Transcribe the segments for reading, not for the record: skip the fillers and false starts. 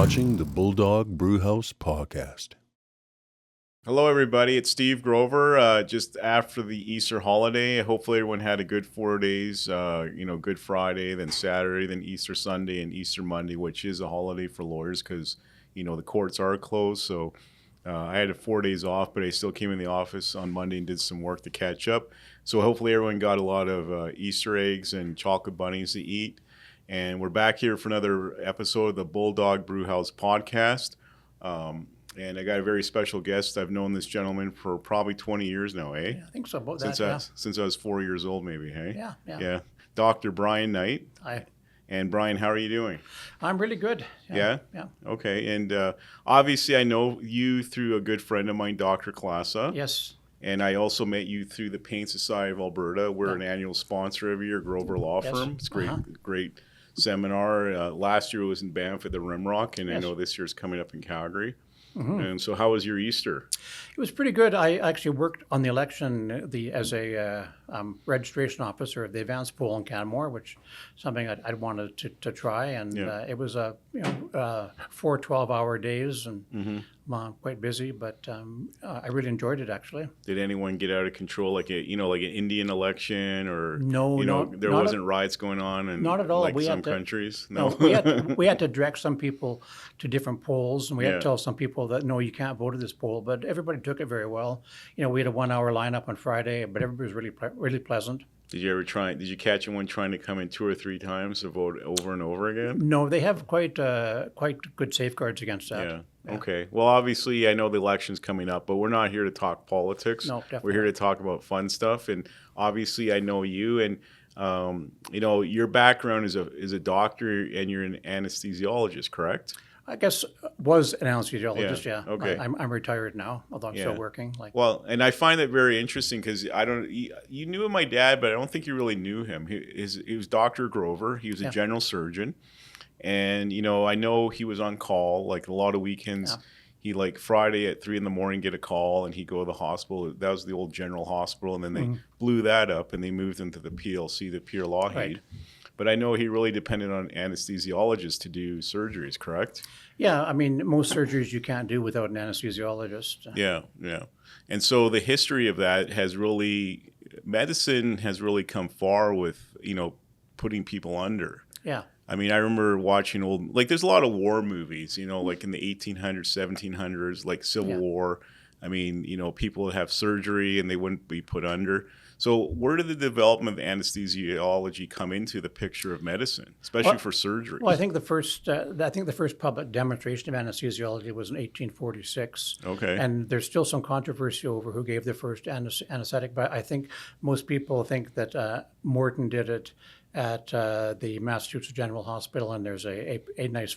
watching the Bulldog Brewhouse podcast. Hello, everybody. It's Steve Grover. Just after the Easter holiday, hopefully everyone had a good 4 days. Good Friday, then Saturday, then Easter Sunday, and Easter Monday, which is a holiday for lawyers because the courts are closed. So I had 4 days off, but I still came in the office on Monday and did some work to catch up. So hopefully everyone got a lot of Easter eggs and chocolate bunnies to eat. And we're back here for another episode of the Bulldog Brewhouse podcast. And I got a very special guest. I've known this gentleman for probably 20 years now, eh? Yeah, I think so. About Since I was 4 years old, maybe, hey? Yeah. Dr. Brian Knight. Hi. And Brian, how are you doing? I'm really good. Yeah? Okay. And obviously, I know you through a good friend of mine, Dr. Klasa. Yes. And I also met you through the Pain Society of Alberta. We're an annual sponsor every year, Grover Law Firm. It's great seminar. Last year it was in Banff at the Rimrock, and I know this year's coming up in Calgary. Mm-hmm. And so how was your Easter? It was pretty good. I actually worked on the election as a registration officer of the advanced poll in Canmore, which is something I'd wanted to try. And it was 4 12-hour days and quite busy, but I really enjoyed it, actually. Did anyone get out of control, like an Indian election, or no, there wasn't riots going on, and not at all. Like some countries? No, we had to direct some people to different polls, and we had to tell some people that no, you can't vote at this poll. But everybody took it very well. We had a 1 hour lineup on Friday, but everybody was really pleasant. Did you catch anyone trying to come in 2 or 3 times to vote over and over again? No, they have quite good safeguards against that. Yeah. Okay. Well, obviously, I know the election's coming up, but we're not here to talk politics. No, definitely. We're here to talk about fun stuff. And obviously, I know you, and your background is a doctor, and you're an anesthesiologist, correct? I guess was an anesthesiologist. Yeah. Okay. I'm retired now, although I'm still working. Well, and I find that very interesting because you knew my dad, but I don't think you really knew him. He was Dr. Grover. He was a general surgeon, and I know he was on call like a lot of weekends. Yeah. He like Friday at 3 a.m. get a call, and he'd go to the hospital. That was the old general hospital, and then they blew that up, and they moved him to the PLC, the Pierre Lougheed. Right. But I know he really depended on anesthesiologists to do surgeries, correct? Yeah, I mean, most surgeries you can't do without an anesthesiologist. Yeah. And so the history of that medicine has really come far with, putting people under. Yeah. I mean, I remember watching there's a lot of war movies, like in the 1800s, 1700s, like Civil War. I mean, people would have surgery and they wouldn't be put under. So where did the development of anesthesiology come into the picture of medicine, especially for surgery? Well, I think the first public demonstration of anesthesiology was in 1846. Okay. And there's still some controversy over who gave the first anesthetic, but I think most people think that Morton did it at the Massachusetts General Hospital, and there's a nice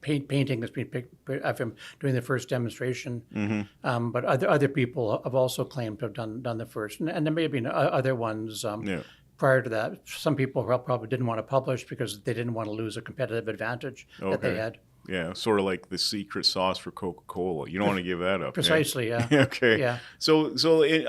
painting that's been picked of him doing the first demonstration. Mm-hmm. But other people have also claimed to have done the first, and there may have been other ones prior to that. Some people probably didn't want to publish because they didn't want to lose a competitive advantage that they had. Yeah, sort of like the secret sauce for Coca-Cola. You don't want to give that up. Precisely, yeah. Okay. Yeah. So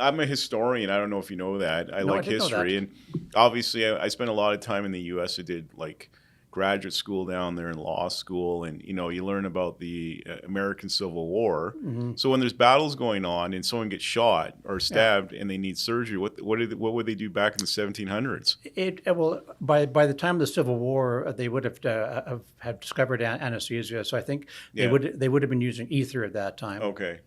I'm a historian. I don't know if you know that. I like history, and obviously I spent a lot of time in the U.S. I did like graduate school down there and law school, and you learn about the American Civil War. Mm-hmm. So when there's battles going on and someone gets shot or stabbed and they need surgery, what would they do back in the 1700s? Well, by the time of the Civil War, they would have discovered anesthesia. So I think they would have been using ether at that time. Okay.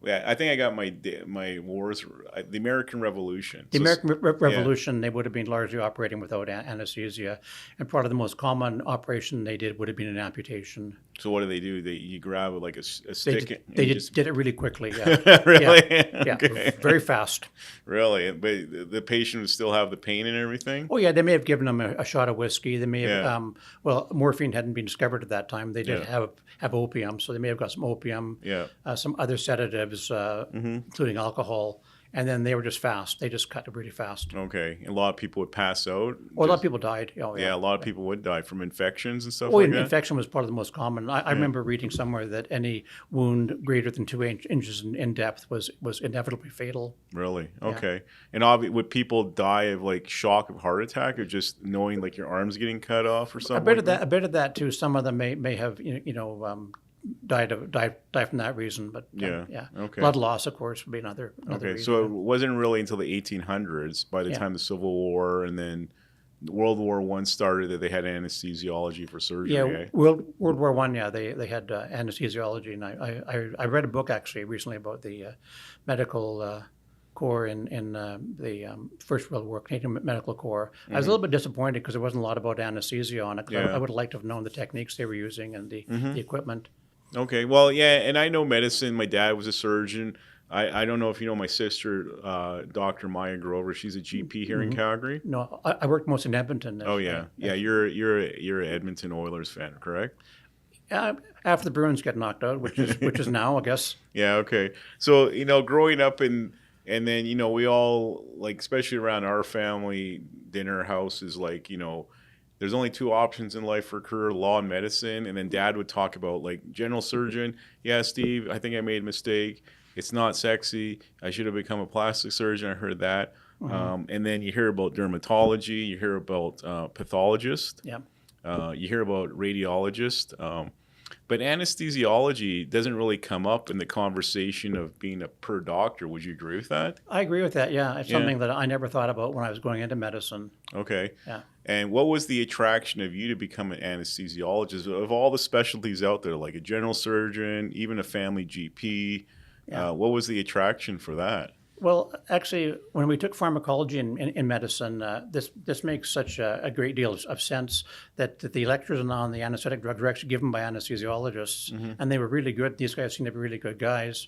I think I got my wars. The American Revolution. The American Revolution, they would have been largely operating without anesthesia, and part of the most common operation they did would have been an amputation. So what do? You grab like a stick? They did it really quickly. Yeah. Really? Yeah. Okay. Very fast. Really? But the patient would still have the pain and everything? Oh yeah, they may have given them a shot of whiskey. They may have. Morphine hadn't been discovered at that time. They did have opium, so they may have got some opium. Yeah. Some other sedatives, including alcohol, and then they were just fast. They just cut really fast. Okay. And a lot of people would pass out. Well, a lot of people died. Oh, Yeah, a lot of people would die from infections and stuff Well, like that. infection was part of the most common. I remember reading somewhere that any wound greater than 2 inches in depth was inevitably fatal. Really? Okay. And would people die of like shock of heart attack or just knowing like your arm's getting cut off or something? A bit of that too. Some of them may have died from that reason. But Okay. Blood loss, of course, would be another Okay. reason. So it wasn't really until the 1800s, by the time the Civil War and then World War I started, that they had anesthesiology for surgery. Yeah, World War One. Yeah, they had anesthesiology, and I read a book actually recently about the medical corps in the First World War, Canadian Medical Corps. I was a little bit disappointed because there wasn't a lot about anesthesia on it. 'Cause I would have liked to have known the techniques they were using and the equipment. Okay. Well, yeah, and I know medicine. My dad was a surgeon. I don't know if you know my sister, Dr. Maya Grover. She's a GP here in Calgary. No, I worked most in Edmonton. Oh yeah, You're an Edmonton Oilers fan, correct? After the Bruins get knocked out, which is now, I guess. Yeah. Okay. So growing up and then we all like, especially around our family dinner house, is like there's only two options in life for career: law and medicine. And then Dad would talk about like general surgeon. Yeah, Steve, I think I made a mistake. It's not sexy. I should have become a plastic surgeon. I heard that. And then you hear about dermatology. You hear about pathologist. Yeah. You hear about radiologist. But anesthesiology doesn't really come up in the conversation of being a per doctor. Would you agree with that? I agree with that. Yeah, it's something that I never thought about when I was going into medicine. Okay. Yeah. And what was the attraction of you to become an anesthesiologist? Of all the specialties out there, like a general surgeon, even a family GP, what was the attraction for that? Well, actually, when we took pharmacology in medicine, this makes such a great deal of sense that the lectures on the anesthetic drugs were actually given by anesthesiologists, and they were really good. These guys seemed to be really good guys.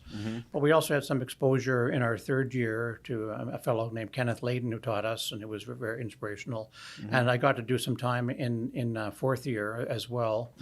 But we also had some exposure in our third year to a fellow named Kenneth Layden who taught us, and it was very inspirational. And I got to do some time in fourth year as well.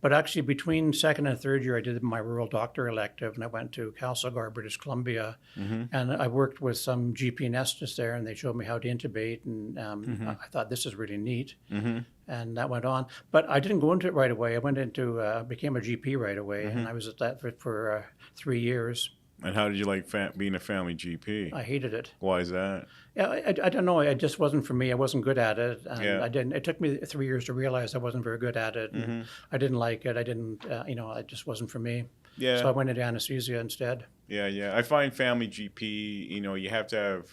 But actually, between second and third year, I did my rural doctor elective, and I went to Castlegar, British Columbia, and I worked with some GP anesthetists there, and they showed me how to intubate, and I thought this is really neat, and that went on. But I didn't go into it right away. I went into became a GP right away, and I was at that for 3 years. And how did you like being a family GP? I hated it. Why is that? Yeah, I don't know. It just wasn't for me. I wasn't good at it, and Yeah. I didn't. It took me 3 years to realize I wasn't very good at it. And I didn't like it. I didn't. It just wasn't for me. Yeah. So I went into anesthesia instead. Yeah. I find family GP, you have to have,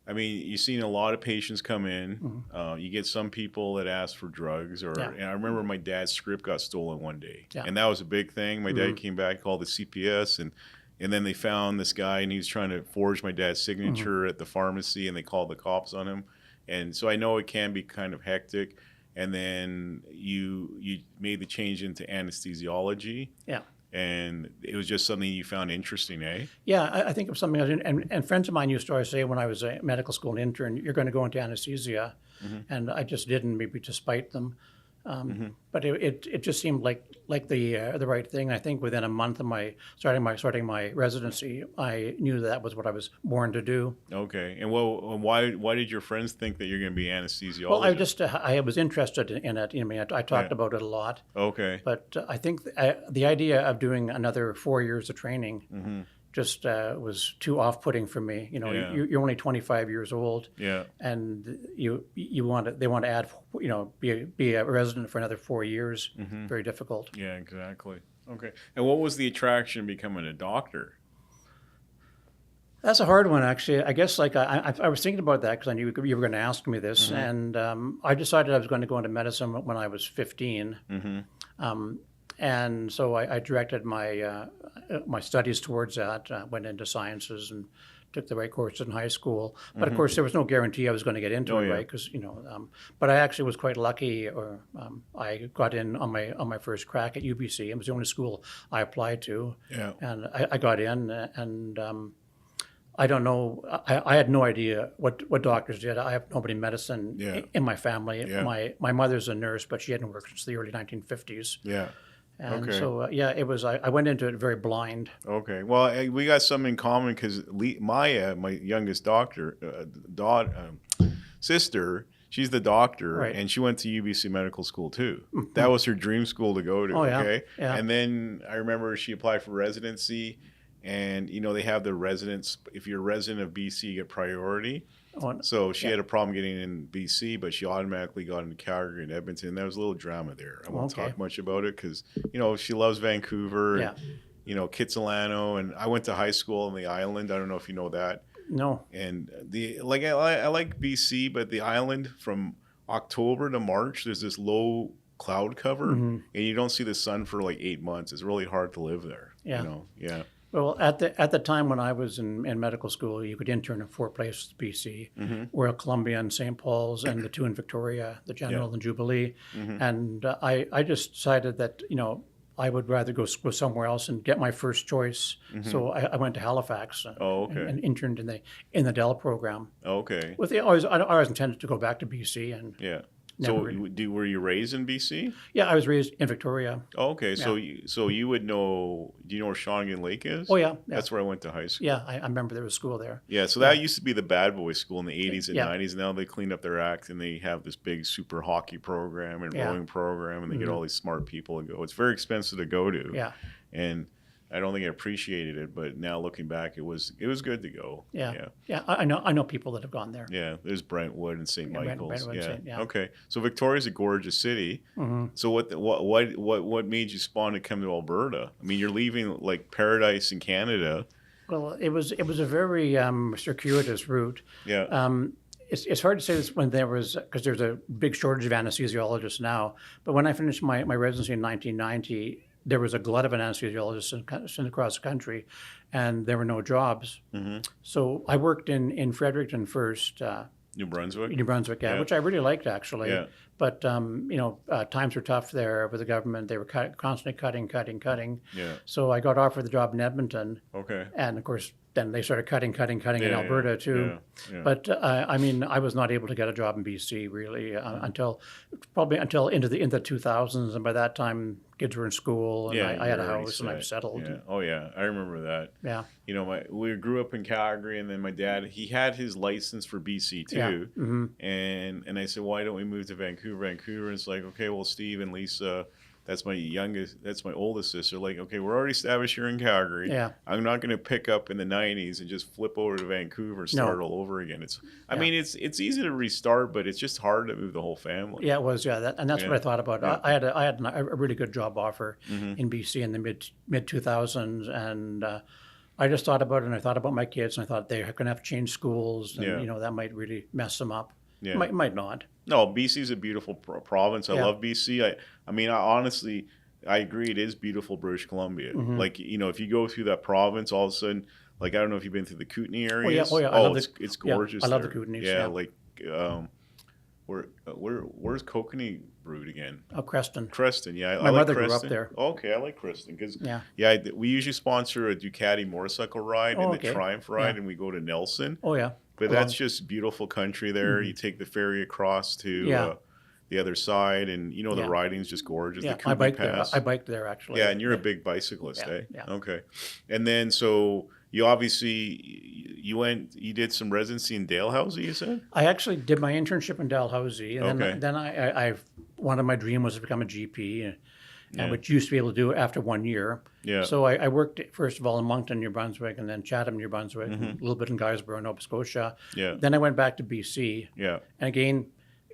I mean, you've seen a lot of patients come in. You get some people that ask for drugs, and I remember my dad's script got stolen one day, and that was a big thing. My dad came back, called the CPS, and then they found this guy, and he was trying to forge my dad's signature at the pharmacy, and they called the cops on him. And so I know it can be kind of hectic. And then you made the change into anesthesiology. Yeah. And it was just something you found interesting, eh? Yeah, I think it was something I did, and friends of mine used to always say when I was a medical school intern, you're going to go into anesthesia, and I just didn't, maybe to spite them. But it just seemed like the right thing. I think within a month of starting my residency, I knew that was what I was born to do. Okay, and why did your friends think that you're going to be anesthesiologist? Well, I was interested in it. I talked about it a lot. Okay, but I think the idea of doing another 4 years of training just was too off-putting for me. You're only 25 years old, and they want to add, be a resident for another 4 years. Very difficult. Yeah, exactly. Okay, and what was the attraction becoming a doctor? That's a hard one, actually. I guess I was thinking about that because I knew you were going to ask me this, and I decided I was going to go into medicine when I was 15. And so I directed my studies towards that. Went into sciences and took the right courses in high school. But of course, there was no guarantee I was going to get into it, right? Because but I actually was quite lucky. I got in on my first crack at UBC. It was the only school I applied to, and I got in. And I don't know. I had no idea what doctors did. I have nobody in medicine in my family. My mother's a nurse, but she hadn't worked since the early 1950s. Yeah. And Okay. so, it was, I went into it very blind. Okay. Well, we got something in common because Maya, my youngest sister, she's the doctor, Right. and she went to UBC Medical School too. That was her dream school to go to. Oh, yeah. Okay. Yeah. And then I remember she applied for residency, and they have the residents. If you're a resident of BC, you get priority. Oh, So she yeah. had a problem getting in BC, but she automatically got into Calgary and Edmonton. There was a little drama there. I won't Okay. talk much about it because, she loves Vancouver. Yeah. And, Kitsilano. And I went to high school on the island. I don't know if you know that. No. And I like BC, but the island from October to March, there's this low cloud cover, and you don't see the sun for like 8 months. It's really hard to live there. Yeah. Yeah. Well, at the time when I was in medical school, you could intern in 4 places in BC, Royal Columbia and St. Paul's, and the 2 in Victoria, the General and Jubilee. And I just decided that, I would rather go somewhere else and get my first choice. So I went to Halifax Oh, okay. and interned in the Dell program. Okay. I always intended to go back to BC, and Yeah. Never So were you raised in BC? I was raised in Victoria. Oh, okay. So you would know. Do you know where Shawnigan Lake is? Oh, yeah. That's where I went to high school. Yeah, I remember there was school there. Yeah, so that used to be the bad boy school in the 80s and Yeah. 90s. Now they cleaned up their act and they have this big super hockey program and Yeah. rowing program, and they get all these smart people to go. It's very expensive to go to. Yeah. And I don't think I appreciated it, but now looking back, it was good to go. Yeah. I know people that have gone there. Yeah, there's Brentwood and St. Michael's. Brentwood, yeah. yeah. Okay. So Victoria's a gorgeous city. So what made you spawn to come to Alberta? I mean, you're leaving like paradise in Canada. Well, it was a very circuitous route. Yeah. It's hard to say this when because there's a big shortage of anesthesiologists now. But when I finished my residency in 1990, there was a glut of anesthesiologists across the country, and there were no jobs. So I worked in Fredericton first, New Brunswick. New Brunswick, Yeah. which I really liked actually. Yeah. But times were tough there with the government. They were constantly cutting. Yeah. So I got offered the job in Edmonton, Okay. and of course then they started cutting in Alberta too. Yeah. But I was not able to get a job in BC really until into the 2000s, and by that time kids were in school, and I had a you're already house and I set. was settled. Yeah. Oh yeah, I remember that. Yeah. We grew up in Calgary, and then my dad, he had his license for BC too. Yeah. And I said, why don't we move to Vancouver? And it's like, okay, well, Steve and Lisa, that's my oldest sister. Like, okay, we're already established here in Calgary. Yeah. I'm not going to pick up in the 90s and just flip over to Vancouver and start all over again. I mean, it's easy to restart, but it's just hard to move the whole family. Yeah, it was. Yeah, and that's what I thought about. Yeah. I had a really good job offer in BC in the mid 2000s, and I just thought about it, and I thought about my kids, and I thought they're going to have to change schools, and that might really mess them up. Yeah. Might not. No, BC is a beautiful province. I love BC. I mean, honestly, I agree. It is beautiful, British Columbia. Like, if you go through that province, all of a sudden, like, I don't know if you've been through the Kootenay areas. Oh, yeah. It's gorgeous. I love there. the Kootenays. Yeah, like, where's Kokanee brewed again? Oh, Creston. Creston, yeah. My I like mother grew up Creston. there. Okay, I like Creston because Yeah. we usually sponsor a Ducati motorcycle ride and okay. the Triumph ride, Yeah. and we go to Nelson. Oh, yeah. But that's just beautiful country there. You take the ferry across to the other side, and the riding's just gorgeous. Yeah, The Kootenay Pass. I biked there actually. Yeah, and you're a big bicyclist, Yeah, eh? yeah. Okay. And then so you obviously you did some residency in Dalhousie, you said? I actually did my internship in Dalhousie, and Okay. then I one of my dream was to become a GP, and which you used to be able to do after 1 year. Yeah. So I worked first of all in Moncton, New Brunswick, and then Chatham, New Brunswick, a little bit in Guysborough, Nova Scotia. Yeah. Then I went back to BC, Yeah. and again,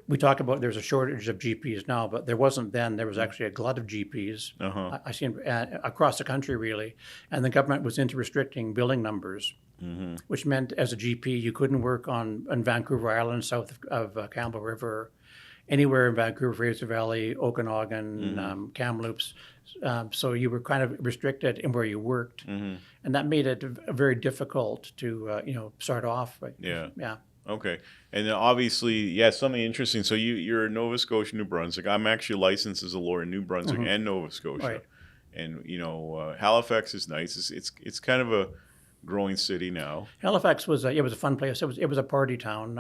we talk about there's a shortage of GPs now, but there wasn't then. There was actually a glut of GPs. I seen across the country really, and the government was into restricting billing numbers, which meant as a GP you couldn't work on Vancouver Island, south of Campbell River, anywhere in Vancouver, Fraser Valley, Okanagan, Kamloops. So you were kind of restricted in where you worked, and that made it very difficult to start off. Yeah. Yeah. Okay. And then obviously, something interesting. So you're in Nova Scotia, New Brunswick. I'm actually licensed as a lawyer in New Brunswick and Nova Scotia. Right. And Halifax is nice. It's kind of growing city now. Halifax was it was a fun place. It was a party town.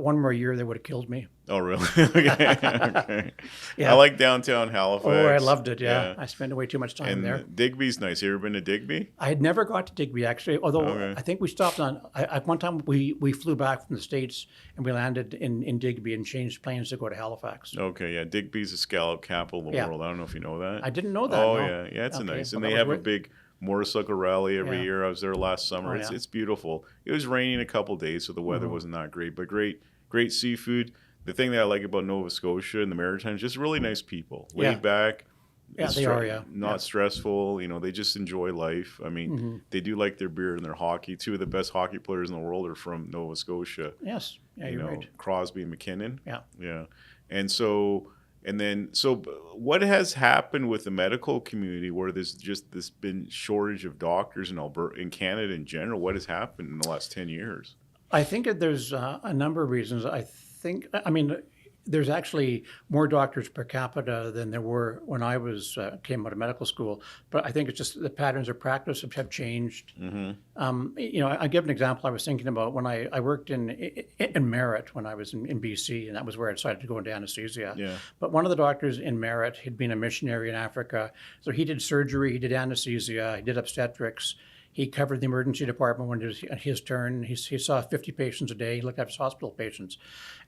One more year they would have killed me. Oh, really? Okay. Okay. Yeah. I like downtown Halifax. Oh, I loved it. Yeah, I spent way too much time And there. Digby's nice. You ever been to Digby? I had never got to Digby actually, although Okay. I think we stopped on. At one time we flew back from the States and we landed in Digby and changed planes to go to Halifax. Okay, yeah. Digby's the scallop capital of the Yeah. world. I don't know if you know that. I didn't know that. Oh, no. yeah. Yeah, it's Okay, nice. well, And that they was have a great. big motorcycle rally every Yeah. year. I was there last summer. Oh, yeah. It's beautiful. It was raining a couple days, so the weather wasn't that great, but great seafood. The thing that I like about Nova Scotia and the Maritimes, just really nice people, laid Yeah. back. Yeah, It's they are, yeah. not Yeah. stressful. They just enjoy life. I mean, they do like their beer and their hockey. Two of the best hockey players in the world are from Nova Scotia. Yes. Yeah, you're right. Crosby and McKinnon. Yeah. Yeah. So what has happened with the medical community where there's just this been shortage of doctors in Alberta, in Canada in general? What has happened in the last 10 years? I think that there's a number of reasons. I mean, there's actually more doctors per capita than there were when I came out of medical school. But I think it's just the patterns of practice have changed. I give an example I was thinking about when I worked in Merritt when I was in BC, and that was where I decided to go into anesthesia. Yeah. But one of the doctors in Merritt, he'd been a missionary in Africa. So he did surgery, he did anesthesia, he did obstetrics. He covered the emergency department when it was his turn. He saw 50 patients a day. He looked after hospital patients.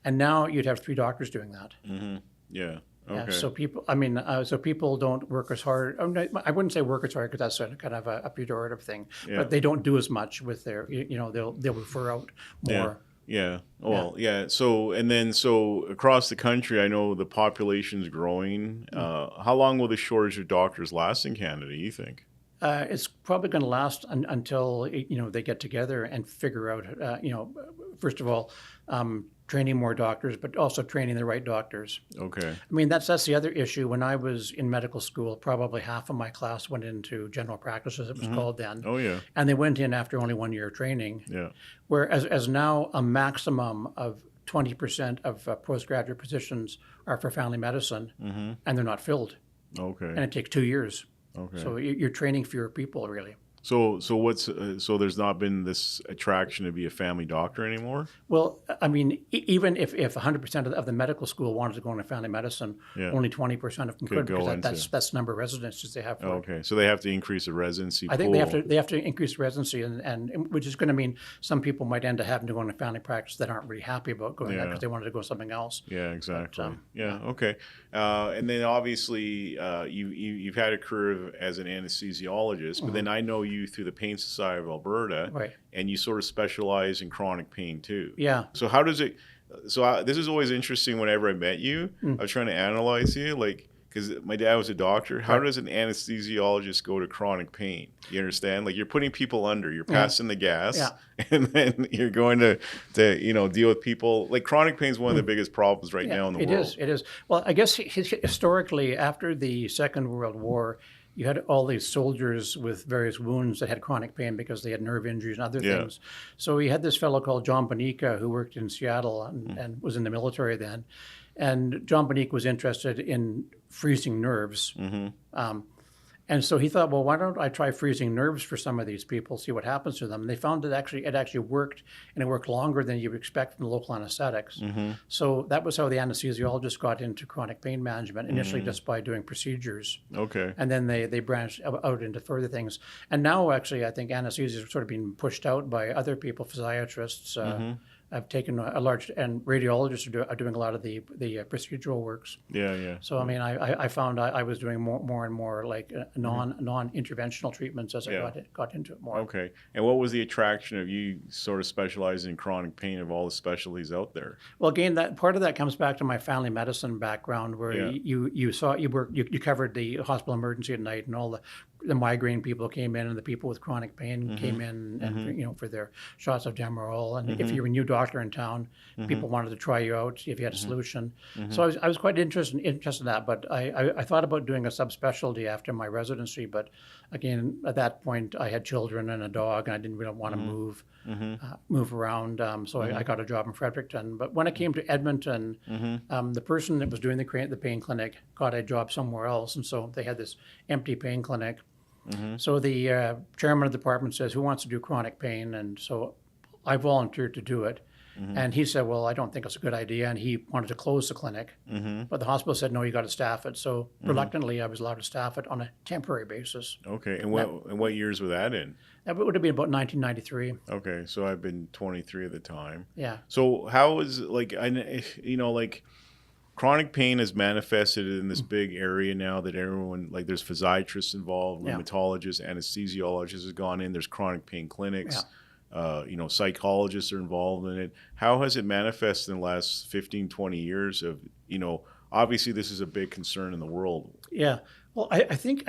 And now you'd have 3 doctors doing that. Mm-hmm. Yeah. Yeah, Okay. so people don't work as hard. I wouldn't say work as hard because that's kind of a pejorative thing. Yeah. But they don't do as much with their, they'll refer out more. Yeah. Well, yeah. So across the country, I know the population's growing. How long will the shortage of doctors last in Canada, you think? It's probably going to last until they get together and figure out first of all training more doctors, but also training the right doctors. Okay. I mean that's the other issue. When I was in medical school, probably half of my class went into general practice, as it was called then. Oh yeah. And they went in after only 1 year of training. Yeah. Whereas as now a maximum of 20% of postgraduate positions are for family medicine, and they're not filled, Okay. and it takes 2 years. Okay. So you're training fewer people, really. So there's not been this attraction to be a family doctor anymore? Well, I mean, even if 100% of the medical school wanted to go into family medicine, Yeah. only 20% of them Could could, go because that's the number of residencies they have for it. Okay. So they have to increase the residency I think pool. they have to increase residency, and which is going to mean some people might end up having to go into family practice that aren't really happy about going there Yeah. because they wanted to go something else. Yeah, exactly. But, yeah, okay. And then obviously you've had a career as an anesthesiologist, but then I know you through the Pain Society of Alberta, Right. and you sort of specialize in chronic pain too. Yeah. So how does it? This is always interesting. Whenever I met you, I was trying to analyze you, like. Because my dad was a doctor. How does an anesthesiologist go to chronic pain? You understand? Like you're putting people under, you're passing the gas, and then you're going to deal with people. Like chronic pain is one of the biggest problems right now in the world. It is. Well, I guess historically, after the Second World War, you had all these soldiers with various wounds that had chronic pain because they had nerve injuries and other things. So we had this fellow called John Bonica who worked in Seattle and was in the military then. And John Bonica was interested in freezing nerves. And so he thought, well, why don't I try freezing nerves for some of these people, see what happens to them? And they found that it actually worked, and it worked longer than you would expect from the local anesthetics. So that was how the anesthesiologist got into chronic pain management, initially just by doing procedures. Okay. And then they branched out into further things. And now, actually, I think anesthesia is sort of being pushed out by other people, physiatrists. I've taken a large, and radiologists are doing a lot of the procedural works. Yeah. So I mean, I found I was doing more and more like non-interventional treatments as I got into it more. Okay. And what was the attraction of you sort of specializing in chronic pain of all the specialties out there? Well, again, that part of that comes back to my family medicine background, where you covered the hospital emergency at night, and all the migraine people came in, and the people with chronic pain came in, and for their shots of Demerol. And if you were a new doctor in town, people wanted to try you out, see if you had a solution. So I was quite interested in that. But I thought about doing a subspecialty after my residency. But again, at that point, I had children and a dog, and I didn't really want to move around. So I got a job in Fredericton. But when it came to Edmonton, the person that was doing the pain clinic got a job somewhere else, and so they had this empty pain clinic. So the chairman of the department says, who wants to do chronic pain? And so I volunteered to do it. And he said, well, I don't think it's a good idea. And he wanted to close the clinic. But the hospital said, no, you got to staff it. So reluctantly, I was allowed to staff it on a temporary basis. Okay. And what years were that in? That would have been about 1993. Okay. So I've been 23 at the time. Yeah. So how is like, like chronic pain is manifested in this big area now that everyone, like there's physiatrists involved, rheumatologists, anesthesiologists have gone in, there's chronic pain clinics. Psychologists are involved in it. How has it manifested in the last 15, 20 years of, obviously this is a big concern in the world. Yeah. Well, I think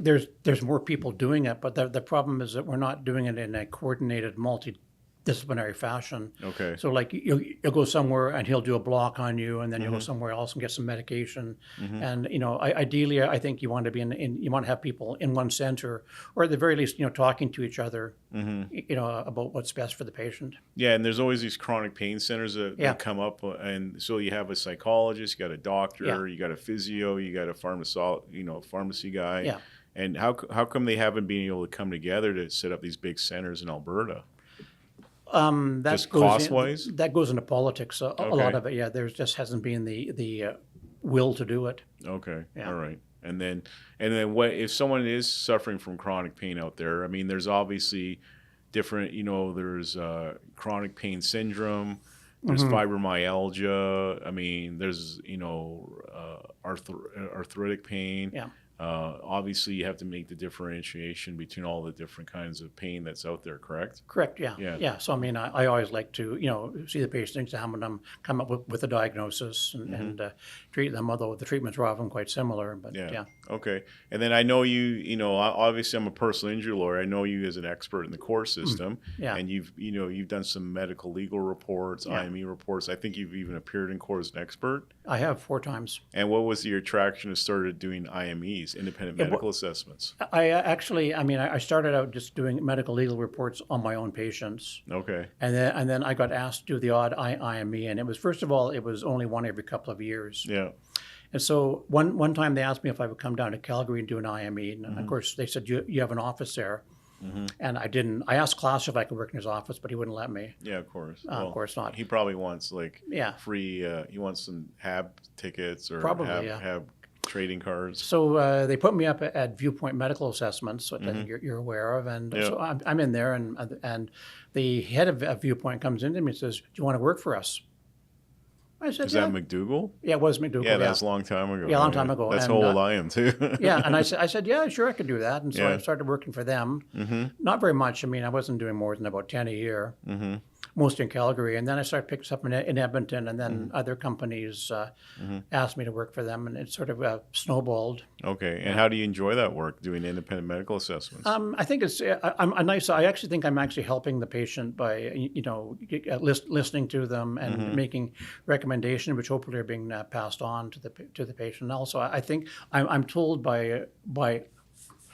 there's more people doing it, but the problem is that we're not doing it in a coordinated, multidisciplinary fashion. Okay. So like you'll go somewhere and he'll do a block on you, and then you'll go somewhere else and get some medication. And ideally, I think you want to be you want to have people in one center, or at the very least, talking to each other, about what's best for the patient. Yeah, and there's always these chronic pain centers that come up, and so you have a psychologist, you got a doctor, you got a physio, you got a pharmacy guy. Yeah. And how come they haven't been able to come together to set up these big centers in Alberta? Just cost-wise? That goes into politics. A lot of it, yeah. There just hasn't been the will to do it. Okay, Yeah. All right. And then what if someone is suffering from chronic pain out there? I mean, there's obviously different. There's chronic pain syndrome. There's fibromyalgia. I mean, there's arthritic pain. Yeah. Obviously, you have to make the differentiation between all the different kinds of pain that's out there, correct? Correct, yeah. Yeah. So, I mean, I always like to, see the patient, examine them, come up with a diagnosis and treat them, although the treatments are often quite similar. But yeah. Okay. And then I know obviously I'm a personal injury lawyer. I know you as an expert in the court system. Yeah. And you've done some medical legal reports, IME reports. I think you've even appeared in court as an expert. I have 4 times. And what was your attraction to started doing IMEs, independent medical assessments? I started out just doing medical legal reports on my own patients. Okay. And then I got asked to do the odd IME, and it was, first of all, it was only one every couple of years. Yeah. And so one time they asked me if I would come down to Calgary and do an IME, and of course they said, you have an office there. And I didn't. I asked Klaus if I could work in his office, but he wouldn't let me. Yeah, of course. Of course not. He probably wants free. He wants some HAB tickets or HAB trading cards. So they put me up at Viewpoint Medical Assessments, which I think you're aware of, and so I'm in there, and the head of Viewpoint comes in to me and says, "Do you want to work for us?" I said, "Is that McDougall?" Yeah, it was McDougall. Yeah, that's a long time ago. Yeah, a long time ago. That's how old I am too. Yeah, and I said, yeah, sure, I could do that, and so I started working for them. Not very much. I mean, I wasn't doing more than about 10 a year. Mostly in Calgary, and then I started picking stuff in Edmonton, and then other companies asked me to work for them, and it sort of snowballed. Okay, and how do you enjoy that work, doing independent medical assessments? I think it's I actually think I'm actually helping the patient by listening to them and making recommendations, which hopefully are being passed on to the patient. And also, I think I'm told by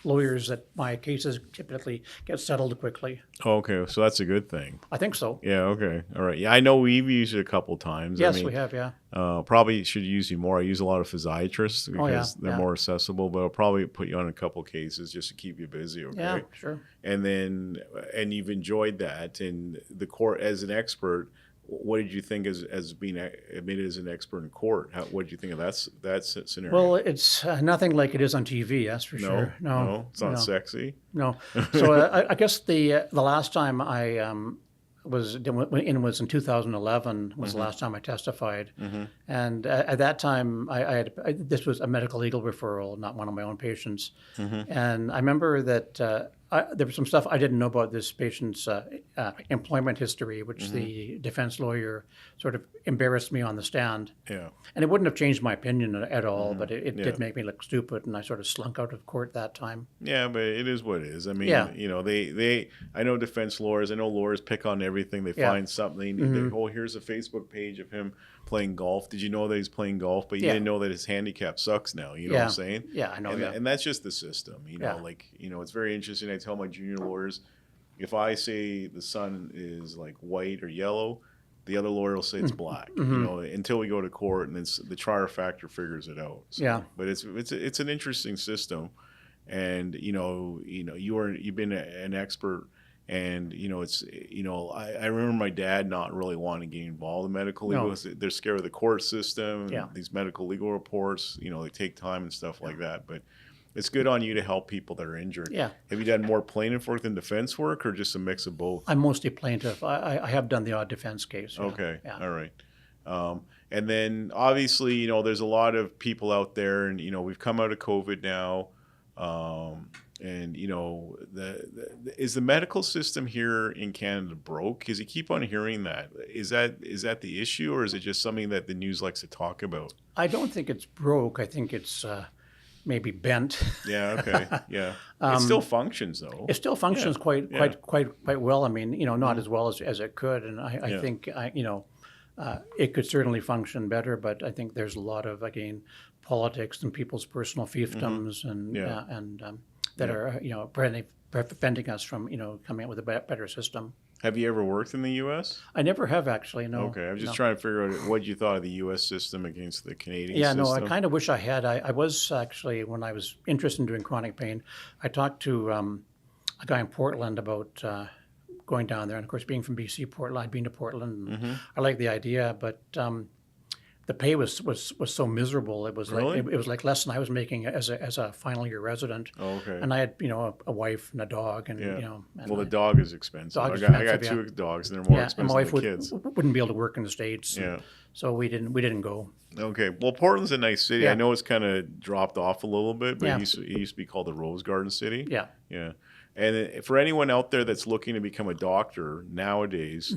lawyers that my cases typically get settled quickly. Okay, so that's a good thing. I think so. Yeah, okay. All right. Yeah, I know we've used it a couple times. Yes, we have, yeah. Probably should use you more. I use a lot of physiatrists because they're more accessible, but I'll probably put you on a couple cases just to keep you busy, okay? Yeah, sure. And you've enjoyed that. And the court, as an expert, what did you think as being admitted as an expert in court? What did you think of that scenario? Well, it's nothing like it is on TV, that's for sure. No, it's not sexy. No. So I guess the last time I was in 2011 was the last time I testified, and at that time this was a medical legal referral, not one of my own patients, and I remember that. There was some stuff I didn't know about this patient's employment history, which the defense lawyer sort of embarrassed me on the stand. Yeah. And it wouldn't have changed my opinion at all, but it did make me look stupid, and I sort of slunk out of court that time. Yeah, but it is what it is. I mean, I know defense lawyers, I know lawyers pick on everything. They find something. Here's a Facebook page of him playing golf. Did you know that he's playing golf? But you didn't know that his handicap sucks now. You know what I'm saying? Yeah, I know. And that's just the system. It's very interesting. I tell my junior lawyers, if I say the sun is like white or yellow, the other lawyer will say it's black. Until we go to court, and then the trier factor figures it out. So, but it's an interesting system. and you've been an expert. And I remember my dad not really wanting to get involved in medical legal. No. They're scared of the court system. Yeah. These medical legal reports, they take time and stuff like that. But it's good on you to help people that are injured. Yeah. Have you done more plaintiff work than defense work, or just a mix of both? I'm mostly plaintiff. I have done the odd defense case. Yeah. Okay. Yeah. All right. And then obviously, there's a lot of people out there, and we've come out of COVID now. And is the medical system here in Canada broke? Because you keep on hearing that. Is that the issue, or is it just something that the news likes to talk about? I don't think it's broke. I think it's maybe bent. Yeah. Okay. Yeah. It still functions though. It still functions quite well. I mean, not as well as it could, and I think it could certainly function better. But I think there's a lot of, again, politics and people's personal fiefdoms that are preventing us from coming up with a better system. Have you ever worked in the U.S.? I never have, actually. No. Okay, I was just trying to figure out what you thought of the U.S. system against the Canadian system. Yeah, no, I kind of wish I had. I was actually, when I was interested in doing chronic pain, I talked to a guy in Portland about going down there. And of course, being from BC, Portland, I'd been to Portland. And I liked the idea, but the pay was so miserable. It was Really? like it was like less than I was making as a final year resident. Oh, okay. And I had a wife and a dog, and Yeah. and Well, the dog is expensive. Dog is I got expensive, two dogs, and they're more and expensive my wife than the kids. wouldn't be able to work in the States. Yeah. So we didn't go. Okay. Well, Portland's a nice city. Yeah. I know it's kind of dropped off a little bit, but Yeah. it used to be called the Rose Garden City. Yeah. Yeah. And for anyone out there that's looking to become a doctor nowadays,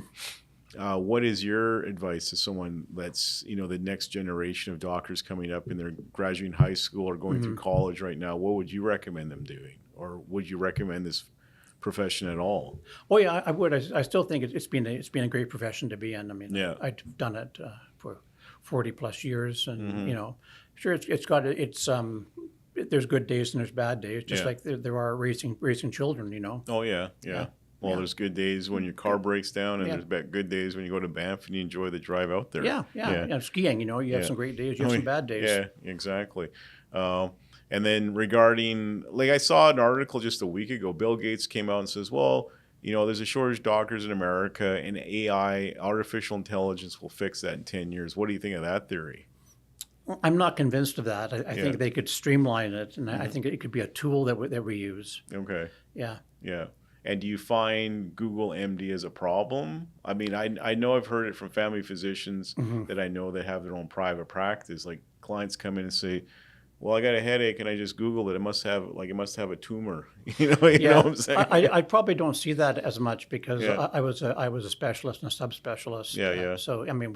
what is your advice to someone that's, the next generation of doctors coming up, and they're graduating high school or going through college right now? What would you recommend them doing? Or would you recommend this profession at all? Oh yeah, I would. I still think it's been a great profession to be in. I mean, Yeah. I've done it for 40 plus years, and sure, it's got there's good days and there's bad days, just Yeah. like there are raising children. Oh, yeah. Yeah. Well, there's good days when your car breaks down, and Yeah. there's good days when you go to Banff and you enjoy the drive out there. Yeah. Skiing, you have some great days, you have some bad days. Yeah, exactly. And then regarding, I saw an article just a week ago, Bill Gates came out and says, well, there's a shortage of doctors in America, and AI, artificial intelligence, will fix that in 10 years. What do you think of that theory? I'm not convinced of that. I think they could streamline it, and I think it could be a tool that we use. Okay. Yeah. Yeah. And do you find Google MD as a problem? I mean, I know I've heard it from family physicians that I know that have their own private practice. Like, clients come in and say, well, I got a headache and I just Googled it. It must have a tumor. You know what I'm saying? I probably don't see that as much because Yeah. I was a specialist and a subspecialist. Yeah. So I mean,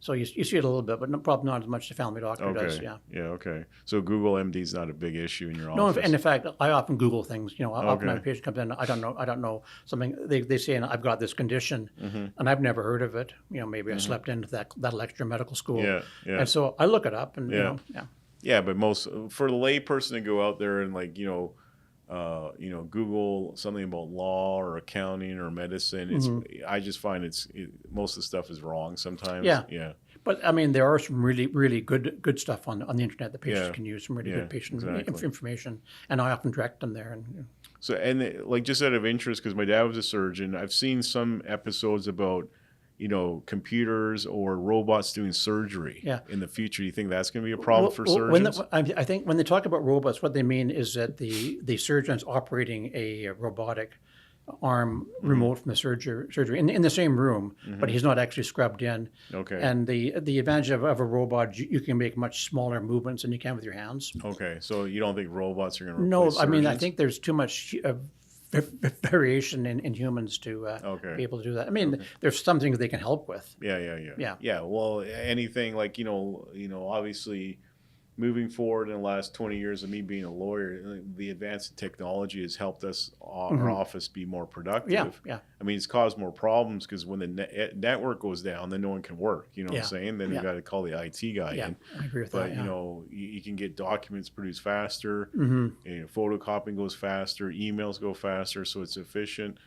you see it a little bit, but probably not as much the family doctor does. Yeah. Yeah. Okay. So Google MD is not a big issue in your No, office. and in fact, I often Google things. Often Okay. a patient comes in, I don't know something. They say, I've got this condition, and I've never heard of it. Maybe I slept into that extra medical school. Yeah. Yeah. And so I look it up, and Yeah. yeah. Yeah, but for the lay person to go out there and Google something about law or accounting or medicine, I just find most of the stuff is wrong sometimes. Yeah. Yeah. But I mean, there are some really, really good stuff on the internet that patients Yeah. can use, some really Yeah, good patient exactly. information, and I often direct them there. And So, just out of interest, because my dad was a surgeon, I've seen some episodes about, computers or robots doing surgery in the future. Do you think that's going to be a problem for surgeons? I think when they talk about robots, what they mean is that the surgeon's operating a robotic arm remote from the surgery in the same room, but he's not actually scrubbed in. Okay. And the advantage of a robot, you can make much smaller movements than you can with your hands. Okay, so you don't think robots are going to No, replace surgeons? I mean, I think there's too much variation in humans to be able to do that. I mean, there's some things they can help with. Yeah. Well, anything like, obviously moving forward in the last 20 years of me being a lawyer, the advance in technology has helped us, our office, be more productive. Yeah. I mean, it's caused more problems because when the network goes down, then no one can work. You know what I'm saying? Then you got to call the IT guy in. I agree with But, that. you can get documents produced faster. Photocopying goes faster. Emails go faster, so it's efficient.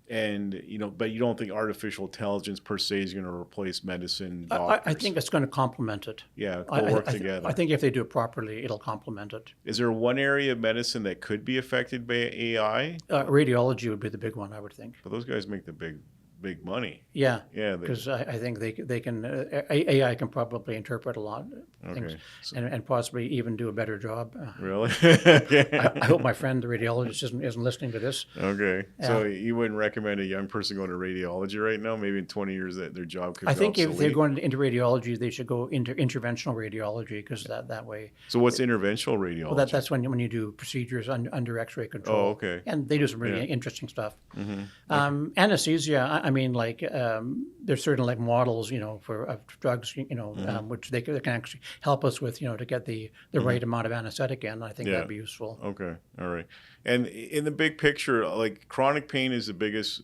And, but you don't think artificial intelligence per se is going to replace medicine doctors? I think it's going to complement it. Yeah, they'll work together. I think if they do it properly, it'll complement it. Is there one area of medicine that could be affected by AI? Radiology would be the big one, I would think. But those guys make the big money. Yeah, Yeah, because I think they can AI can probably interpret a lot of things and possibly even do a better job. Really? I hope my friend the radiologist isn't listening to this. Okay, so you wouldn't recommend a young person going to radiology right now? Maybe in 20 years that their job could be I think obsolete. if they're going into radiology, they should go into interventional radiology because that way. So what's interventional radiology? Well, that's when you do procedures under X-ray control. Oh, okay. And they do some really interesting stuff. Anesthesia. I mean, like there's certain like models, for drugs, which they can actually help us with, to get the right amount of anesthetic in. I think that'd be useful. Okay, all right. And in the big picture, like chronic pain is the biggest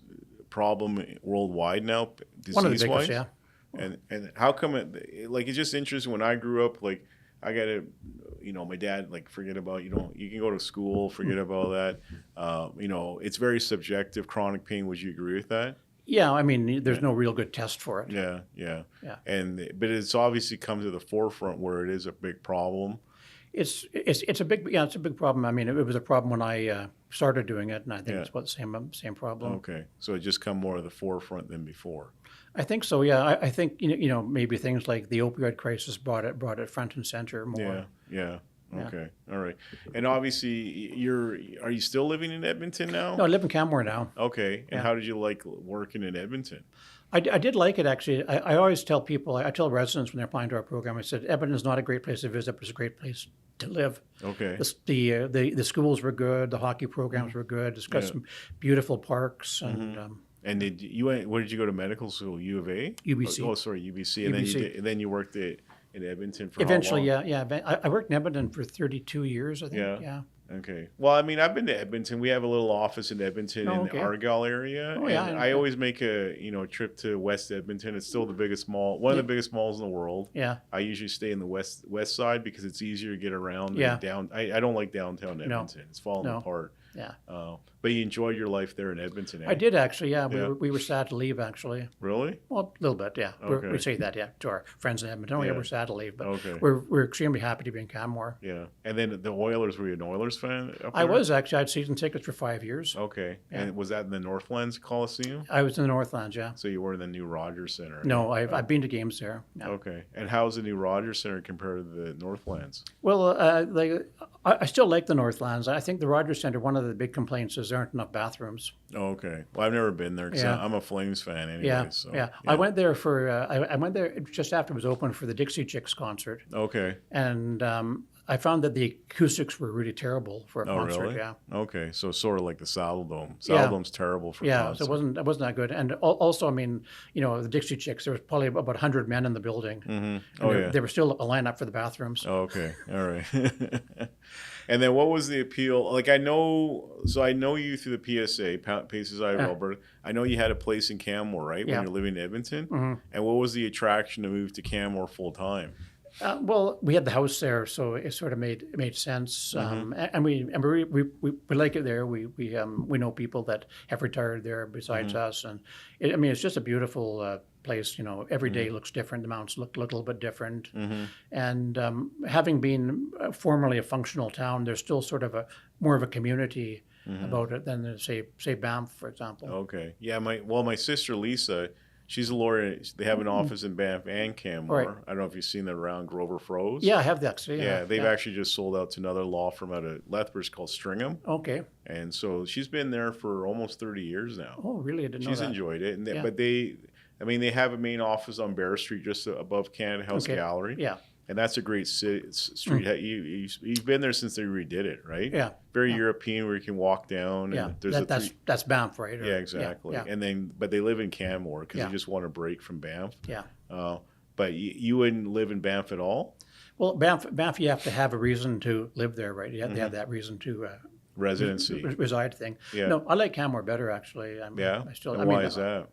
problem worldwide now, One of the disease-wise. biggest, yeah. And how come it's just interesting. When I grew up, like I got to, my dad, like, forget about, you can go to school, forget about that. It's very subjective, chronic pain. Would you agree with that? Yeah, I mean, there's no real good test for it. Yeah. But it's obviously come to the forefront where it is a big problem. It's a big problem. I mean, it was a problem when I started doing it, and I think it's about the same problem. Okay, so it just come more to the forefront than before. I think so. Yeah, I think maybe things like the opioid crisis brought it front and center more. Yeah. Okay, all right. And obviously, are you still living in Edmonton now? No, I live in Canmore now. Okay, and how did you like working in Edmonton? I did like it, actually. I always tell people, I tell residents when they're applying to our program, I said, Edmonton's not a great place to visit, but it's a great place to live. Okay. The schools were good, the hockey programs were good. It's got some beautiful parks. And and where did you go to medical school? U of A? UBC. Oh, sorry, UBC. UBC. And then you worked in Edmonton for eventually, how long? yeah. I worked in Edmonton for 32 years, I think. Yeah. Okay. Well, I mean, I've been to Edmonton. We have a little office in Edmonton in the Argyle area. Oh, yeah. And I always make a trip to West Edmonton. It's still the biggest mall, one of the biggest malls in the world. Yeah. I usually stay in the west side because it's easier to get around. Yeah. Down. I don't like downtown Edmonton. It's falling apart. Yeah. But you enjoyed your life there in Edmonton, eh? I did, actually, yeah. We were sad to leave, actually. Really? Well, a little bit, yeah. Okay. We say that, yeah, to our friends in Edmonton. Oh, yeah, we're sad to leave, but Okay. we're extremely happy to be in Canmore. Yeah. And then the Oilers, were you an Oilers fan up I there? was, actually. I had season tickets for 5 years. Okay. And was that in the Northlands Coliseum? I was in the Northlands, yeah. So you were in the new Rogers Center? No, I've been to games there. Yeah. Okay. And how's the new Rogers Center compared to the Northlands? Well, I still like the Northlands. I think the Rogers Centre, one of the big complaints is there aren't enough bathrooms. Oh, okay. Well, I've never been there because I'm a Flames fan anyway. Yeah, So, yeah. I went there I went there just after it was open for the Dixie Chicks concert. Okay. And I found that the acoustics were really terrible for a concert. Really? Yeah. Okay. So sort of like the Saddle Dome. Saddle Dome's terrible for Yeah, concert. so it wasn't that good. And also, I mean, the Dixie Chicks, there was probably about 100 men in the building. Mm-hmm. And there was still a lineup for the bathrooms. Oh, okay. All right. And then what was the appeal? Like I know you through the PSA, Paces Eye of Alberta. I know you had a place in Canmore, right? When you're living in Edmonton. Mm-hmm. And what was the attraction to move to Canmore full time? Well, we had the house there, so it sort of made sense. Mm-hmm. And we like it there. We know people that have retired there besides us, and it's just a beautiful place. Every day looks different. The mountains look a little bit different. Mm-hmm. And having been formerly a functional town, there's still sort of more of a community about it than say Banff, for example. Okay, yeah. My sister Lisa, she's a lawyer. They have an office in Banff and Canmore. Right. I don't know if you've seen that around Grover Froze. Yeah, I have that. Yeah, they've actually just sold out to another law firm out of Lethbridge called Stringham. Okay. And so she's been there for almost 30 years now. Oh, really? I didn't know that. She's enjoyed it. But they have a main office on Bear Street just above Canada House Gallery. Yeah. And that's a great street. You've been there since they redid it, right? Yeah. Very European, where you can walk down. Yeah. And that's Banff, right? Yeah, exactly. Yeah. And then, but they live in Canmore because they just want a break from Banff. Yeah. But you wouldn't live in Banff at all? Well, Banff, you have to have a reason to live there, right? You have to have that reason to residency reside thing. Yeah. No, I like Canmore better, actually. Why is that?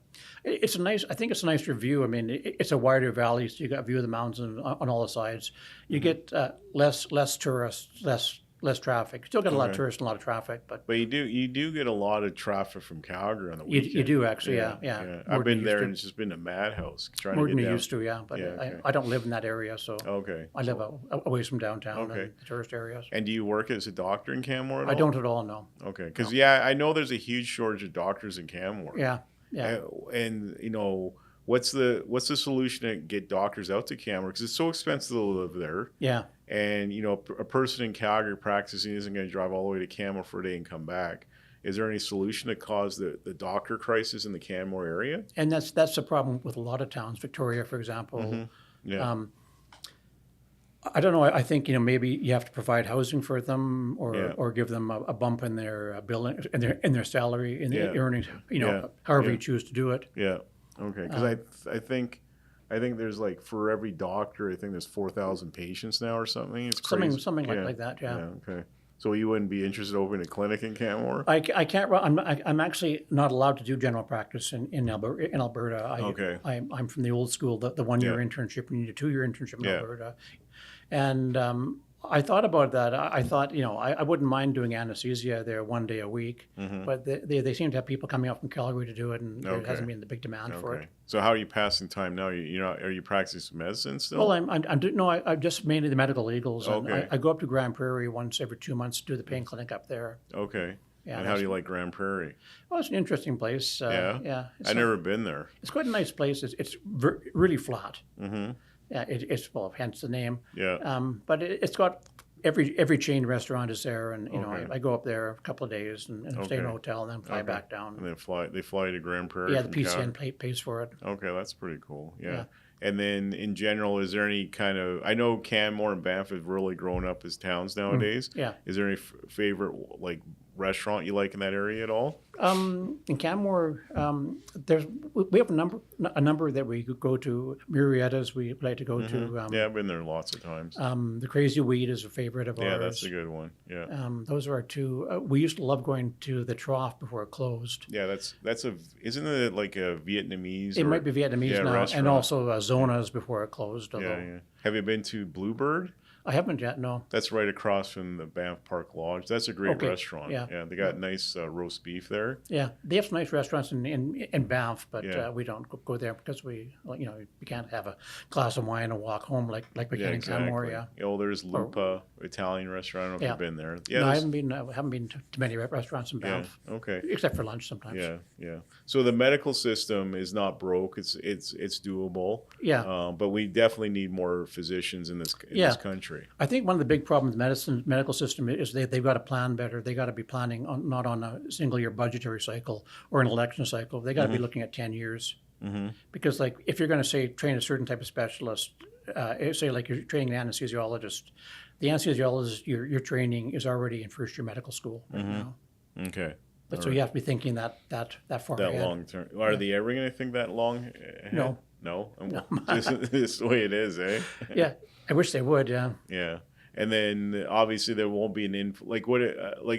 It's I think it's a nicer view. I mean, it's a wider valley, so you got a view of the mountains on all the sides. You get less tourists, less less traffic. Still get a lot of Okay. tourists and a lot of traffic, but But you do get a lot of traffic from Calgary on the you weekend. do actually, yeah. I've More than been you there used and to. it's just been a madhouse trying More to than get you down. used to, yeah. But Yeah, okay. I don't live in that area, so Okay. I live away from downtown Okay. and the tourist areas. And do you work as a doctor in Canmore at all? I don't at all, no. Okay, because I know there's a huge shortage of doctors in Canmore. Yeah, yeah. And what's the solution to get doctors out to Canmore? Because it's so expensive to live there. Yeah. And a person in Calgary practicing isn't going to drive all the way to Canmore for a day and come back. Is there any solution to cause the doctor crisis in the Canmore area? And that's the problem with a lot of towns. Victoria, for example. Yeah. I don't know. I think maybe you have to provide housing for them, or Yeah. or give them a bump in their billing, in their salary, in their Yeah. earnings. Yeah. However Yeah. you choose to do it. Yeah. Okay. Because I think there's like for every doctor, I think there's 4,000 patients now or something. It's crazy. Something like that. Yeah. Okay. So you wouldn't be interested in opening a clinic in Canmore? I can't. I'm actually not allowed to do general practice in Alberta. Okay. I'm from the old school, the 1 year Yeah. internship. You need a 2 year internship in Yeah. Alberta, and I thought about that. I thought I wouldn't mind doing anesthesia there 1 day a week, but they seem to have people coming up from Calgary to do it, and there Okay. hasn't been the big demand for Okay. it. So how are you passing time now? Are you practicing medicine still? Well, I'm just mainly the medical legals, and Okay. I go up to Grand Prairie once every 2 months to do the pain clinic up there. Okay. Yeah, And how do you like Grand Prairie? Well, it's an interesting place. Yeah. I've never been there. It's quite a nice place. It's really flat. Mm-hmm. Yeah, it's well, hence the name. Yeah. But it's got every chain restaurant is there, and Okay. I go up there a couple of days and stay in a Okay. hotel, and then fly Okay. back down. And then they fly you to Grand Prairie Yeah, the from PCN Calgary? pays for it. Okay, that's pretty cool. Yeah. Yeah. And then in general, is there any kind of, I know Canmore and Banff have really grown up as towns nowadays. Yeah. Is there any favorite like restaurant you like in that area at all? In Canmore, we have a number that we could go to. Murrieta's we like to go to. Yeah, I've been there lots of times. The Crazy Weed is a favorite of Yeah, ours. that's a good one. Yeah. Those are our two. We used to love going to the Trough before it closed. Yeah, isn't it like a Vietnamese? It might be Vietnamese now, restaurant. and also Zona's before it closed. Although Yeah. Have you been to Bluebird? I haven't yet. No. That's right across from the Banff Park Lodge. That's a great Okay, restaurant. yeah. They got nice roast beef there. Yeah, they have some nice restaurants in Banff, but Yeah. we don't go there because we can't have a glass of wine and walk home like we can in Canmore. Yeah. Oh, there's Lupa Italian restaurant. I don't know if Yeah. you've been there. No, I there's- haven't been to many restaurants in Yeah. Banff, Okay. except for lunch sometimes. Yeah. So the medical system is not broke. It's doable. Yeah. But we definitely need more physicians in this Yeah. country. I think one of the big problems with the medical system is they've got to plan better. They got to be planning not on a single year budgetary cycle or an election cycle. They got to be looking at 10 years. Because like if you're going to say train a certain type of specialist, say like you're training an anesthesiologist, the anesthesiologist you're training is already in first year medical school right now. Okay. But All so right. you have to be thinking that far That ahead. long term. Are they ever going to think that long ahead? No. No. This is the way it is, eh? Yeah, I wish they would. Yeah. Yeah. And then obviously there won't be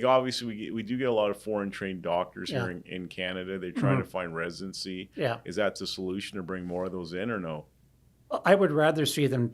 obviously we do get a lot of foreign trained doctors Yeah. here in Canada. They're trying to find residency. Yeah. Is that the solution to bring more of those in or no? I would rather see them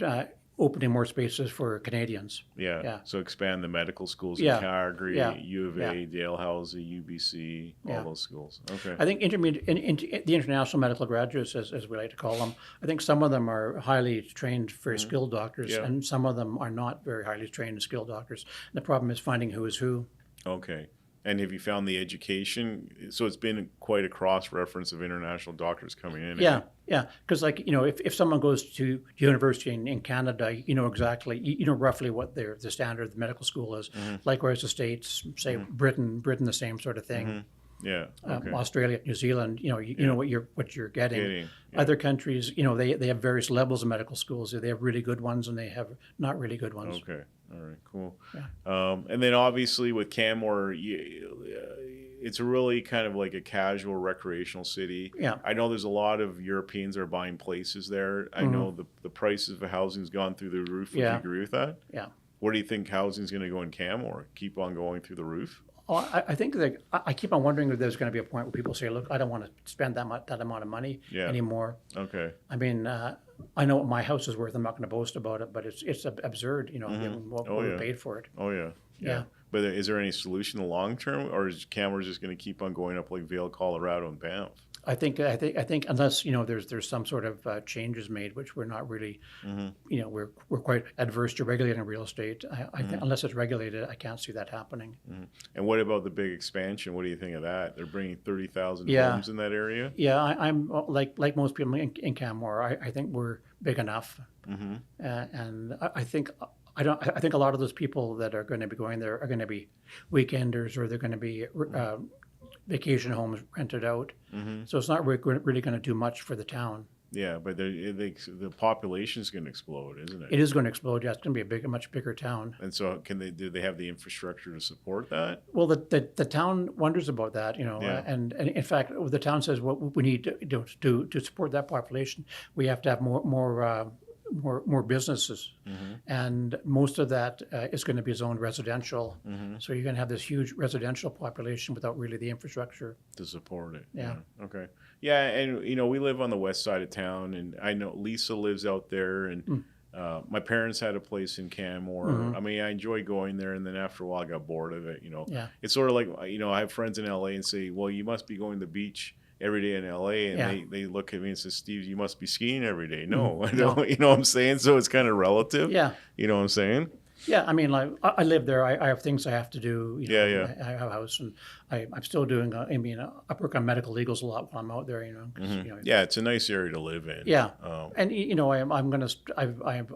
opening more spaces for Canadians. Yeah. Yeah. So expand the medical schools Yeah. in Calgary, Yeah. U of A, Yeah. Dalhousie, UBC, all Yeah. those schools. Okay. I think the international medical graduates, as we like to call them, I think some of them are highly trained, very skilled doctors, Yeah. and some of them are not very highly trained and skilled doctors. And the problem is finding who is who. Okay. And have you found the education? So it's been quite a cross reference of international doctors coming in. Yeah, yeah. Because if someone goes to university in Canada, you know exactly, you know roughly what the standard of the medical school is. Likewise, the States, say Britain, the same sort of thing. Yeah. Okay. Australia, New Zealand, you know what you're getting. Getting, Other countries, they have various levels of medical schools. They have really good ones and they have not really good ones. Okay. All right. Cool. Yeah. And then obviously with Canmore, it's really kind of like a casual recreational city. Yeah. I know there's a lot of Europeans are buying places there. I know the prices of housing's gone through the roof. Would you Yeah. agree with that? Yeah. Where do you think housing's going to go in Canmore? Keep on going through the roof? Oh, I think that I keep on wondering if there's going to be a point where people say, "Look, I don't want to spend that amount of money Yeah. anymore." Okay. I mean, I know what my house is worth. I'm not going to boast about it, but it's absurd, given what Oh, we yeah. paid for it. Oh yeah. Yeah. But is there any solution in the long term, or is Canmore just going to keep on going up like Vail, Colorado, and Banff? I think unless there's some sort of changes made, which we're not really, we're quite adverse to regulating real estate. I think unless it's regulated, I can't see that happening. And what about the big expansion? What do you think of that? They're bringing 30,000 Yeah. homes in that area. Yeah, I'm like most people in Canmore. I think we're big enough, and I think. I think a lot of those people that are going to be going there are going to be weekenders, or they're going to be vacation homes rented out. So it's not really going to do much for the town. Yeah, but the population is going to explode, isn't it? It is going to explode. Yeah, it's going to be a much bigger town. And so, do they have the infrastructure to support that? Well, the town wonders about that, Yeah. and in fact, the town says what we need to support that population, we have to have more businesses, and most of that is going to be zoned residential. So you're going to have this huge residential population without really the infrastructure To support it. Yeah. Okay. Yeah, and we live on the west side of town, and I know Lisa lives out there, and my parents had a place in Canmore. I mean, I enjoy going there, and then after a while, I got bored of it. Yeah. It's sort of like I have friends in LA and say, "Well, you must be going to the beach every day in LA," and Yeah. they look at me and say, "Steve, you must be skiing every day." No, I don't. You know what I'm saying? So it's kind of relative. Yeah. You know what I'm saying? Yeah, I mean, like I live there. I have things I have to do. Yeah. I have a house, and I'm still doing. I work on medical legals a lot when I'm out there. 'Cause, Yeah, it's a nice area to live in. Yeah, Um, and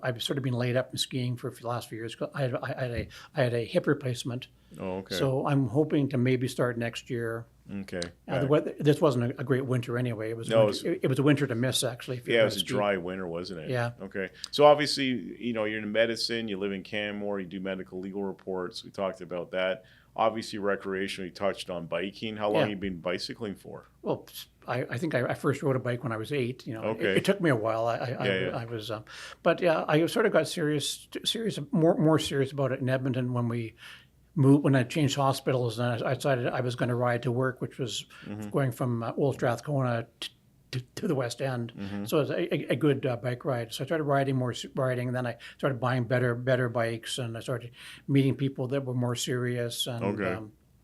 I've sort of been laid up in skiing for the last few years. 'Cause I had a hip replacement, oh, okay. so I'm hoping to maybe start next year. Okay. The weather, this wasn't a great winter anyway. It was No, it was a winter to miss, actually. if you're Yeah, it gonna was a ski. dry winter, wasn't it? Yeah. Okay. So obviously, you're in medicine, you live in Canmore, you do medical legal reports. We talked about that. Obviously, recreational, you touched on biking. How long Yeah. have you been bicycling for? Well, I think I first rode a bike when I was 8. Okay. It took me a while. Yeah. I was, but yeah, I sort of got more serious about it in Edmonton when we moved. When I changed hospitals, and I decided I was going to ride to work, which was going from Old Strathcona to the West End. So it was a good bike ride. So I started riding, and then I started buying better bikes, and I started meeting people that were more serious. And, Okay.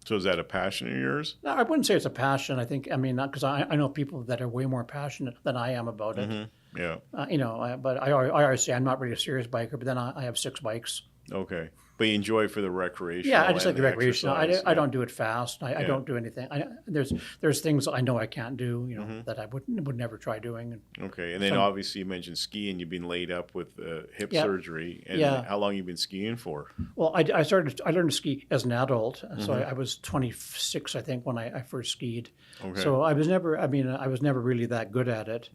So is that a passion of yours? I wouldn't say it's a passion. Not because I know people that are way more passionate than I am about it. Yeah. But I always say I'm not really a serious biker. But then I have 6 bikes. Okay. But you enjoy it for the recreation. Yeah, I just like the recreation. I Yeah. don't do it fast. I don't do anything. There's things I know I can't do. That I would never try doing. Okay. And then So- obviously you mentioned skiing. You've been laid up with hip Yeah. surgery. And Yeah. how long you been skiing for? Well, I learned to ski as an adult. So I was 26, I think, when I first skied. Okay. So I was never. I was never really that good at it.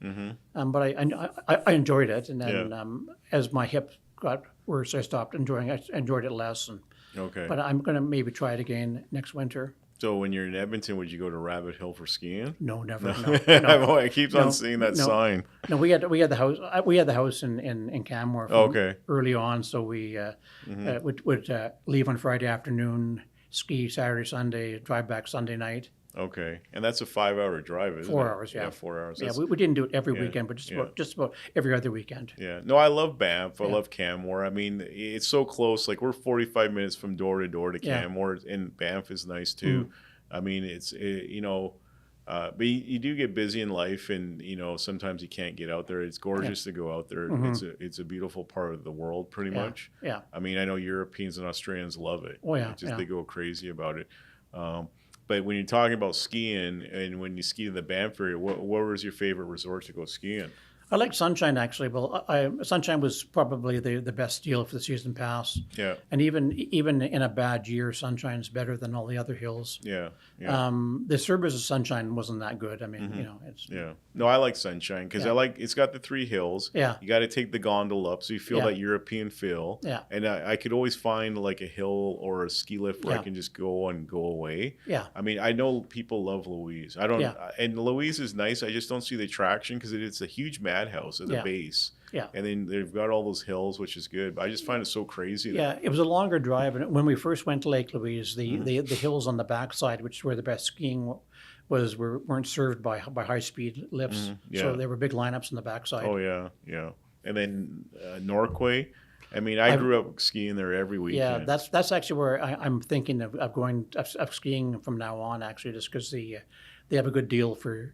But I enjoyed it, and then as my hip got worse, I stopped enjoying it. I enjoyed it less. Okay. But I'm going to maybe try it again next winter. So when you're in Edmonton, would you go to Rabbit Hill for skiing? No, never. No. I keep on No, seeing that no. sign. No, we had the house. We had the house in Canmore from Okay. early on. So we would leave on Friday afternoon, ski Saturday, Sunday, drive back Sunday night. Okay. And that's a 5-hour drive, isn't it? 4 hours, yeah. 4 hours. Yeah, That's- we didn't do it every yeah, weekend, but yeah. just about every other weekend. Yeah. No, I love Banff. I Yeah. love Canmore. I mean, it's so close. Like, we're 45 minutes from door to door to Yeah. Canmore, and Banff is nice too. I mean, but you do get busy in life, and, sometimes you can't get out there. It's gorgeous to go out there. It's a beautiful part of the world, pretty Yeah. much. Yeah. I mean, I know Europeans and Australians love it. Oh, yeah, They go crazy about it. But when you're talking about skiing, and when you ski in the Banff area, what was your favorite resort to go skiing? I like Sunshine, actually. Well, Sunshine was probably the best deal for the season pass. Yeah. And even in a bad year, Sunshine's better than all the other hills. Yeah. The service of Sunshine wasn't that good. I mean, it's Yeah. No, I like Sunshine because Yeah. it's got the 3 hills. Yeah. You got to take the gondola up so you feel Yeah. that European feel. Yeah. And I could always find like a hill or a ski lift where I Yeah. can just go and go away. Yeah. I mean, I know people love Louise. I don't, Yeah. and Louise is nice. I just don't see the traction because it's a huge madhouse at the Yeah. base. Yeah. And then they've got all those hills, which is good. But I just find it so crazy. Yeah, it was a longer drive. And when we first went to Lake Louise, Mm-hmm. the hills on the backside, which is where the best skiing was, weren't served by high speed lifts. Mm-hmm. Yeah. So there were big lineups on the backside. Oh, yeah. Yeah. And then Norquay. I mean, I grew up skiing there every Yeah, weekend. that's actually where I'm thinking of going of skiing from now on. Actually, just because they have a good deal for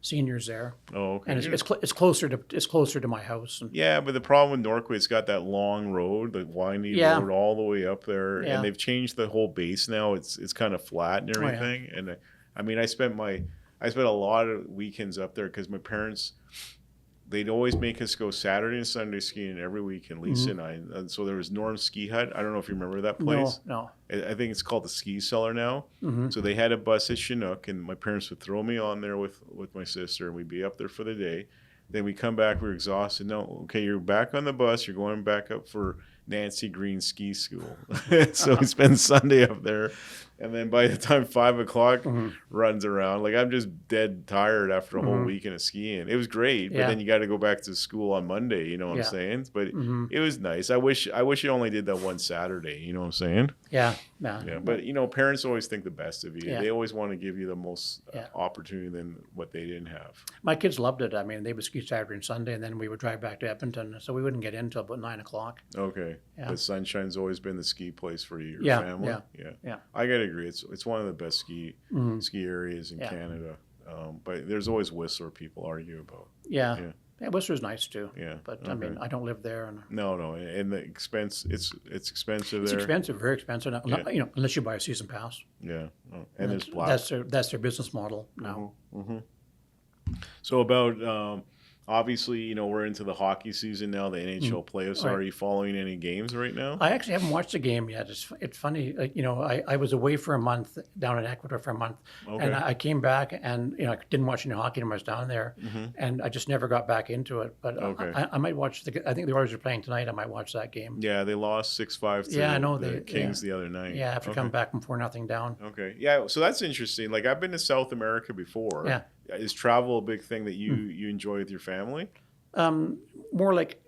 seniors there, Oh, okay. and it's closer to my house. And Yeah, but the problem with Norquay, it's got that long road, the windy Yeah. road all the way up there, Yeah. and they've changed the whole base now. It's kind of flat and Oh, yeah. everything. And I mean, I spent a lot of weekends up there because my parents, they'd always make us go Saturday and Sunday skiing every weekend, Lisa and I. And so there was Norm's Ski Hut. I don't know if you remember that place. no. I think it's called the Ski Cellar now. So they had a bus at Chinook, and my parents would throw me on there with my sister, and we'd be up there for the day. Then we come back, we're exhausted. No, okay, you're back on the bus. You're going back up for Nancy Green Ski School. So we spend Sunday up there. And then by the time 5 o'clock runs around, like I'm just dead tired after a whole weekend of skiing. It was great, but Yeah. then you got to go back to school on Monday. You know what I'm Yeah. saying? But it was nice. I wish you only did that one Saturday. You know what I'm saying? Yeah. Yeah, but parents always think the best of you. Yeah. They always want to give you the most Yeah. opportunity than what they didn't have. My kids loved it. I mean, they would ski Saturday and Sunday, and then we would drive back to Edmonton, so we wouldn't get in until about 9 o'clock. Okay, Yeah. but Sunshine's always been the ski place for your Yeah, family. yeah. I gotta agree. It's one of the best ski areas in Yeah. Canada. But there's always Whistler people argue about. Yeah. Yeah. Yeah, Whistler's nice too. Yeah, But I mean, okay. I don't live there, and No, and the expense it's expensive it's there. expensive, very expensive. Yeah. Unless you buy a season pass. Yeah, and there's black. That's their business model now. So about obviously, we're into the hockey season now, the NHL playoffs. Right. Are you following any games right now? I actually haven't watched the game yet. It's funny, I was away for a month down in Ecuador for a month, Okay. and I came back and I didn't watch any hockey when I was down there, and I just never got back into it. But Okay. I might watch I think the Oilers are playing tonight. I might watch that game. Yeah, they lost 6-5 to Yeah, I know the Kings the other night. Yeah, after coming back from 4-0 down. Okay. Yeah, so that's interesting. Like I've been to South America before. Yeah. Is travel a big thing that you enjoy with your family? More like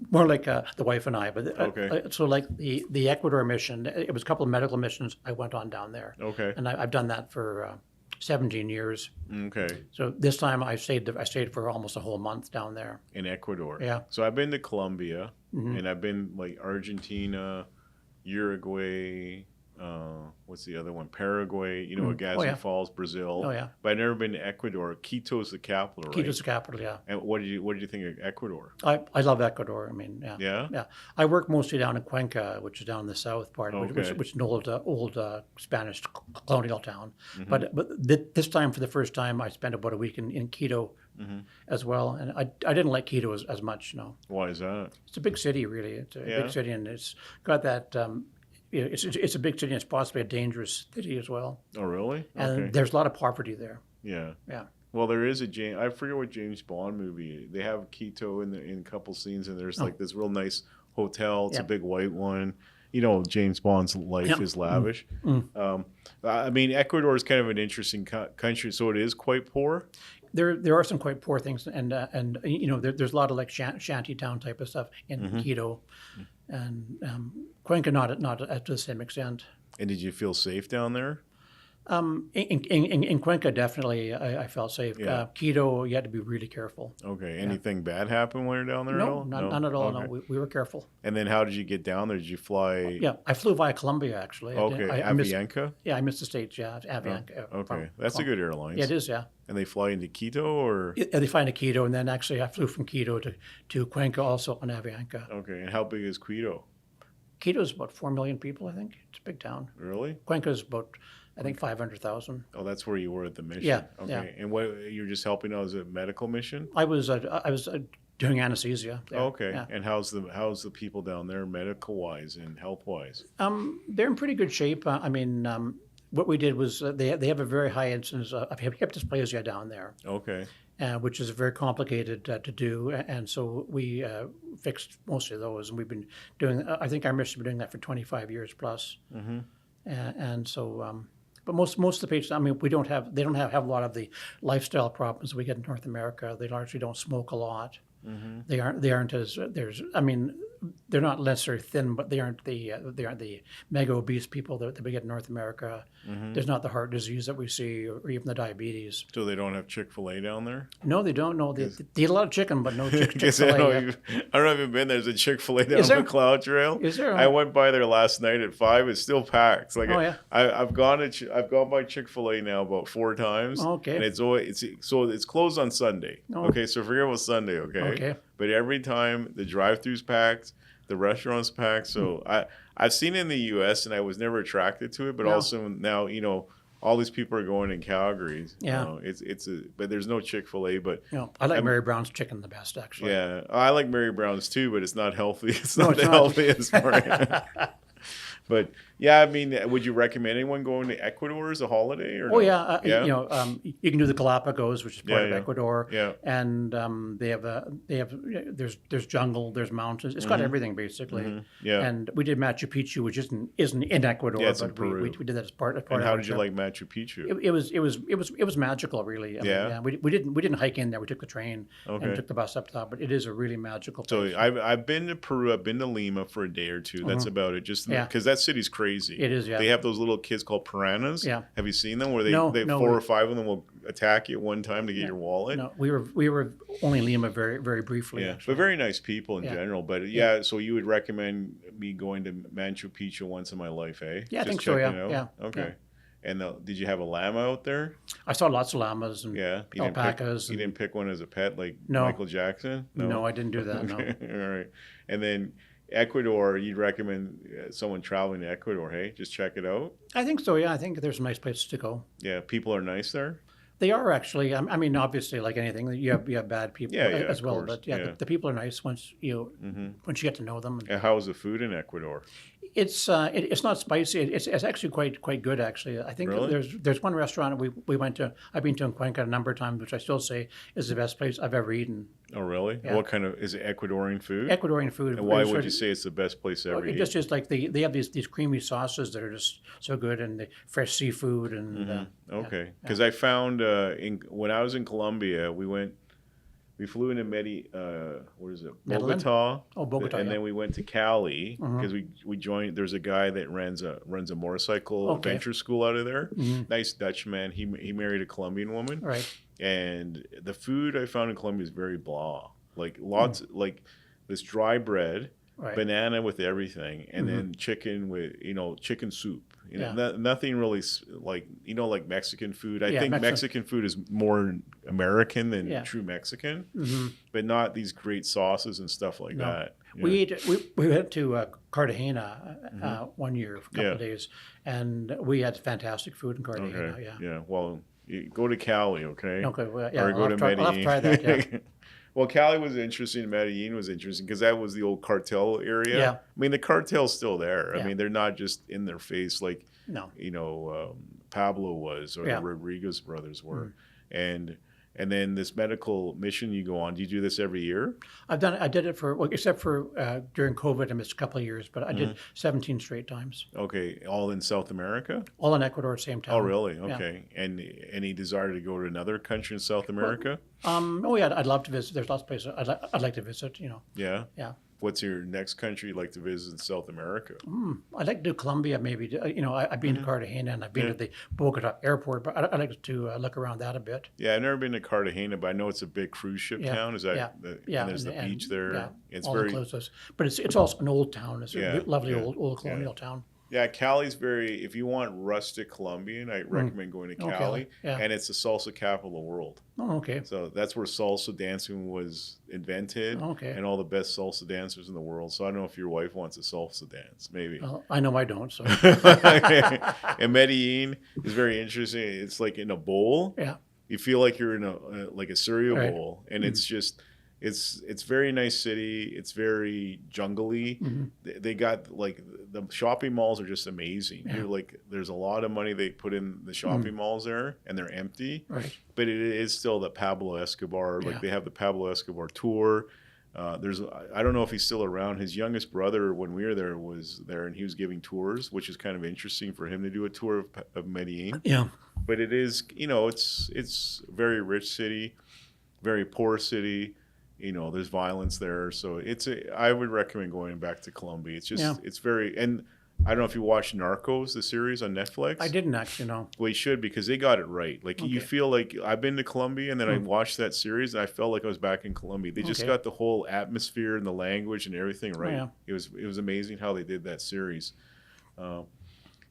the wife and I. But Okay. so like the Ecuador mission, it was a couple of medical missions I went on down there, Okay. and I've done that for 17 years. Okay. So this time I stayed for almost a whole month down there. In Ecuador. Yeah. So I've been to Colombia and I've been like Argentina, Uruguay, what's the other one? Paraguay, Agassiz yeah. Falls, Brazil. Oh, yeah. But I've never been to Ecuador. Quito's the capital, right? Quito's the capital, yeah. And what did you think of Ecuador? I love Ecuador. I mean, yeah. Yeah? Yeah. I work mostly down in Cuenca, which is down in the south part, Okay. which is an old Spanish colonial town. But this time, for the first time, I spent about a week in Quito as well. And I didn't like Quito as much, no. Why is that? It's a big city, really. It's a Yeah. big city, and it's got that... it's a big city, and it's possibly a dangerous city as well. Oh, really? And Okay. there's a lot of poverty there. Yeah. Yeah. Well, there is I forget what James Bond movie. They have Quito in a couple scenes, and there's like this real nice hotel. It's Yeah. a big white one. James Bond's life Yeah. is lavish. I mean, Ecuador is kind of an interesting country, so it is quite poor. There are some quite poor things, and there's a lot of like shanty town type of stuff in Quito, and Cuenca not to the same extent. And did you feel safe down there? In Cuenca, definitely, I felt safe. Yeah. Quito, you had to be really careful. Okay. Anything bad happen when you're down there at No, all? none at all. Okay. No, we were careful. And then how did you get down there? Did you fly? Yeah, I flew via Colombia actually. Okay. I missed, Avianca? yeah, I a States. Yeah, Avianca. Okay. That's a good airline. Yeah, it is. Yeah. And they fly into Quito or? Yeah, they fly into Quito, and then actually I flew from Quito to Cuenca also on Avianca. Okay. And how big is Quito? Quito is about 4 million people, I think. It's a big town. Really? Cuenca is about, I think, 500,000. Oh, that's where you were at the mission. Yeah, Okay. yeah. And what you're just helping out as a medical mission? I was doing anesthesia there. Okay. Yeah. And how's the people down there, medical wise and health wise? They're in pretty good shape. I mean, what we did was they have a very high incidence of hip dysplasia down there, Okay. which is very complicated to do. And so we fixed most of those, and we've been doing. I think our mission has been doing that for 25 years plus. And so, but most of the patients, I mean, they don't have a lot of the lifestyle problems we get in North America. They largely don't smoke a lot. They aren't as there's. I mean, they're not necessarily thin, but they aren't the mega obese people that we get in North America. There's not the heart disease that we see, or even the diabetes. So they don't have Chick-fil-A down there? No, they don't. No, they eat a lot of chicken, but no Because I Chick-fil-A. don't know if you've been there. There's a Chick-fil-A down Is there? McLeod Trail. Is there? I went by there last night at 5. It's still packed. Like Oh, yeah. I've gone by Chick-fil-A now about 4 times. Okay. And it's closed on Sunday. Oh. Okay, so forget about Sunday. Okay. But every time the drive-thru's packed, the restaurant's packed. So I've seen it in the U.S. and I was never attracted to it. But No. also now all these people are going in Calgary. Yeah. But there's no Chick-fil-A. But I like Mary Brown's chicken the best, actually. yeah, I like Mary Brown's too, but it's not healthy. It's No, not it's the not. healthiest part. But yeah, I mean, would you recommend anyone going to Ecuador as a holiday? Or Oh no? yeah, Yeah? you can do the Galapagos, which is part of Yeah. Ecuador. Yeah. And there's jungle, there's mountains. It's got everything basically. Yeah. And we did Machu Picchu, which isn't in Ecuador, Yeah, it's in but Peru. we did that as part. And of how our did you trip. like Machu Picchu? It was magical, really. I mean, Yeah? we didn't hike in there. We took the train Okay. and took the bus up top. But it is a really magical So place. I've been to Peru. I've been to Lima for a day or two. That's about it. Just Yeah. because that city's crazy. It is, yeah. They have those little kids called piranhas. Yeah. Have you seen them? Where they No, 4 or 5 of them will attack you at one time to get your wallet. No, we were only in Lima very very briefly. Yeah, actually. but very nice people in Yeah. general. But yeah, so you would recommend me going to Machu Picchu once in my life, eh? Yeah, I Just think so, checking yeah, it out? yeah, Okay. yeah. And did you have a llama out there? I saw lots of llamas and Yeah. alpacas. You didn't pick one as a pet like No. Michael Jackson? No, I didn't do that. No. All right. And then Ecuador, you'd recommend someone traveling to Ecuador, hey? Just check it out. I think so. Yeah, I think there's some nice places to go. Yeah, people are nice there. They are actually. I mean, obviously, like anything, you have bad people Yeah, as of well. course, But yeah, yeah. The people are nice once you get to know them. And how's the food in Ecuador? It's not spicy. It's actually quite good actually. I think Really? there's one restaurant we went to. I've been to in Cuenca a number of times, which I still say is the best place I've ever eaten. Oh, really? Yeah. What kind of, is it Ecuadorian food? Ecuadorian food. And why Sort would of- you say it's the best place ever to It eat? just like they have these creamy sauces that are just so good, and the fresh seafood and Okay, because I found when I was in Colombia, we flew into what is it, Medellin? Bogota? Oh, Bogota, and yeah. then we went to Cali because we joined. There's a guy that runs a motorcycle Okay. adventure school out of there. Nice Dutch man. He married a Colombian woman, right. and the food I found in Colombia is very blah. Like lots like this dry bread. Right. Banana with everything, and then chicken with chicken soup. Yeah. Nothing really like Mexican food. I Yeah, think Mexican- Mexican food is more American than Yeah. true Mexican, but not these great sauces and stuff like No. that. We went to Cartagena one year for a couple of days, and we had fantastic food in Cartagena. Okay. Yeah. Yeah. Well, you go to Cali, okay? Okay. Well, yeah. Or go to I'll have to try that. Yeah. Well, Cali was interesting. Medellin was interesting because that was the old cartel area. Yeah. I mean, the cartel's still there. I Yeah. mean, they're not just in their face like No. Pablo was or Yeah. the Rodriguez brothers were. And then this medical mission you go on. Do you do this every year? I did it except for during COVID. I missed a couple of years, but I did 17 straight times, Okay, all in South America? all in Ecuador at the same time. Oh, really? Yeah. Okay. And any desire to go to another country in South America? Oh yeah, I'd love to visit. There's lots of places I'd like to visit. Yeah. Yeah. What's your next country you'd like to visit in South America? I'd like to do Colombia maybe. I've been to Cartagena and I've been to the Bogota airport, but I'd like to look around that a bit. Yeah, I've never been to Cartagena, but I know it's a big cruise ship Yeah, town. Is that? yeah, And there's the beach there. Yeah, It's all very. inclusive. But it's also an old town. It's Yeah, a lovely yeah, old colonial town. Yeah, Cali's very. If you want rustic Colombian, I recommend going to Oh, Cali. Cali, yeah. And it's the salsa capital of the world. Oh, okay. So that's where salsa dancing was invented. Okay. And all the best salsa dancers in the world. So I don't know if your wife wants a salsa dance. Maybe. Well, I know I don't. So And Medellin is very interesting. It's like in a bowl. yeah, You feel like you're in a cereal Right. bowl, and it's just it's very nice city. It's very jungly. They got like the shopping malls are just amazing. Yeah. You're like there's a lot of money they put in the shopping malls there, and they're empty. right. But it is still the Pablo Escobar. Like Yeah. they have the Pablo Escobar tour. I don't know if he's still around. His youngest brother, when we were there, was there, and he was giving tours, which is kind of interesting for him to do a tour of Medellin. Yeah, But it is, it's a very rich city, very poor city, there's violence there. So I would recommend going back to Colombia. It's just, Yeah. it's very, and I don't know if you watched Narcos, the series on Netflix. I didn't actually know. Well, you should, because they got it right. Like you Okay. feel like I've been to Colombia, and then I watched that series, and I felt like I was back in Colombia. They just Okay. got the whole atmosphere and the language and everything right. yeah. It was amazing how they did that series,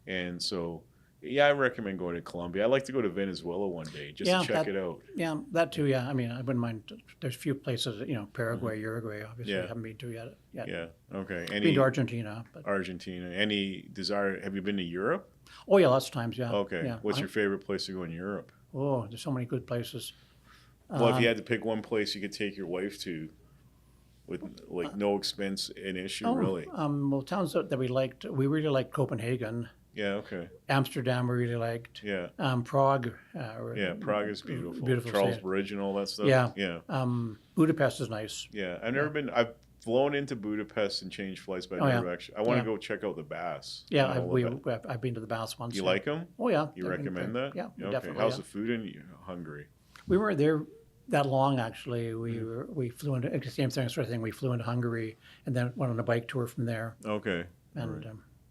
and so I recommend going to Colombia. I'd like to go to Venezuela one day just Yeah, to check it out. Yeah, that too. Yeah, I mean, I wouldn't mind. There's a few places, Paraguay, Uruguay, obviously, Yeah. I haven't been to yet. Yeah. Okay. Been to Argentina, but Argentina? Any desire? Have you been to Europe? oh yeah, lots of times. Yeah. Okay. Yeah. What's your favorite place to go in Europe? Oh, there's so many good places. Well, if you had to pick one place you could take your wife to, with like no expense and issue, really. Well, towns that we really liked Copenhagen. Yeah. Okay. Amsterdam, we really liked. Yeah. Prague. Yeah. Prague is beautiful. Beautiful Charles city. Bridge and all that stuff. Yeah. Yeah. Budapest is nice. Yeah. I've never been. I've flown into Budapest and changed flights, but I never actually. I want to go check out the baths. Yeah, I've been to the baths once. You like them? Oh yeah. You recommend that? Yeah, Okay. definitely. How's the food in Hungary? We weren't there that long actually. We flew into the same thing, sort of thing. We flew into Hungary and then went on a bike tour from there. Okay. And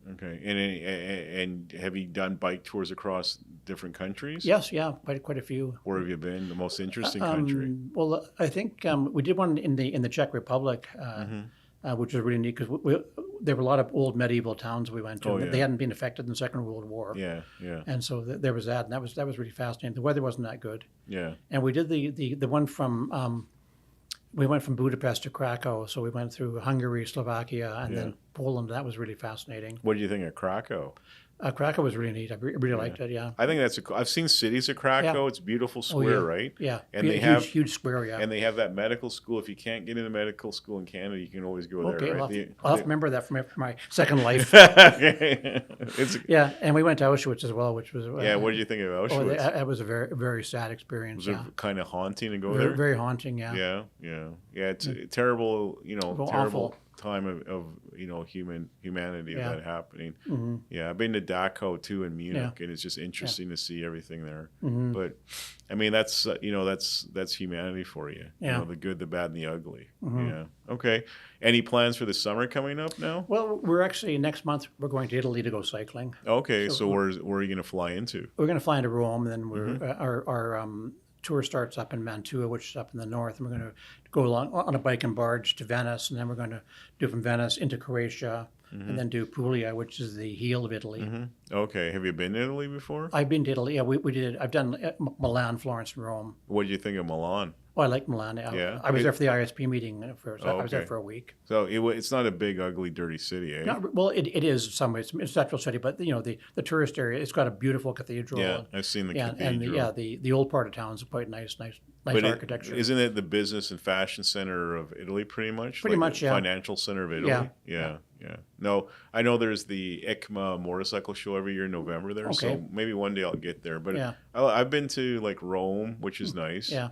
Okay. And have you done bike tours across different countries? yes, yeah, quite a few. Where have you been? The most interesting country? Well, I think we did one in the Czech Republic, which was really neat because there were a lot of old medieval towns we went to. Oh, But yeah. they hadn't been affected in the Second World War. Yeah. Yeah. And so there was that, and that was really fascinating. The weather wasn't that good. Yeah. And we did the one from we went from Budapest to Krakow, so we went through Hungary, Slovakia, and then Poland. That was really fascinating. What do you think of Krakow? Krakow was really neat. I really liked it. Yeah. I think I've seen cities of Krakow. Yeah. It's a beautiful square, right? Yeah. And they huge, have huge square. Yeah. And they have that medical school. If you can't get into medical school in Canada, you can always go Okay, there, I'll right? have to remember that from my second life. Okay. Yeah, and we went to Auschwitz as well, which was Yeah, what did you think of Auschwitz? that was a very very sad experience. Was it kind of haunting to go very, there? very haunting. Yeah. Yeah. It's a terrible, Well, terrible awful. time of humanity of Yeah. that happening. Yeah, I've been to Dachau too in Munich, Yeah. and it's just interesting to see everything there. Mm-hmm. But I mean, that's that's humanity for you. Yeah. The good, the bad, and the ugly. Mm-hmm. Yeah. Okay. Any plans for the summer coming up now? Well, we're actually next month we're going to Italy to go cycling. Okay, so where are you going to fly into? We're going to fly into Rome, and then Mm-hmm. our tour starts up in Mantua, which is up in the north, and we're going to go along on a bike and barge to Venice, and then we're going to do from Venice into Croatia, and then do Puglia, which is the heel of Italy. Okay, have you been to Italy before? I've been to Italy. Yeah, we did. I've done Milan, Florence, and Rome. What did you think of Milan? Oh, I like Milan. Yeah? I was there for the ISP meeting first. I was there okay. for a week. So it's not a big, ugly, dirty city, eh? Well, it is in some ways. It's a central city, but the tourist area, it's got a beautiful cathedral. Yeah, I've seen the cathedral. And the old part of town is quite nice But architecture. Isn't it the business and fashion center of Italy, pretty much? Pretty Like much, the yeah. Financial center of Italy? Yeah. Yeah. No, I know there's the ECMA motorcycle show every year in November there, Okay. so maybe one day I'll get there. But Yeah. I've been to like Rome, which is nice. Yeah.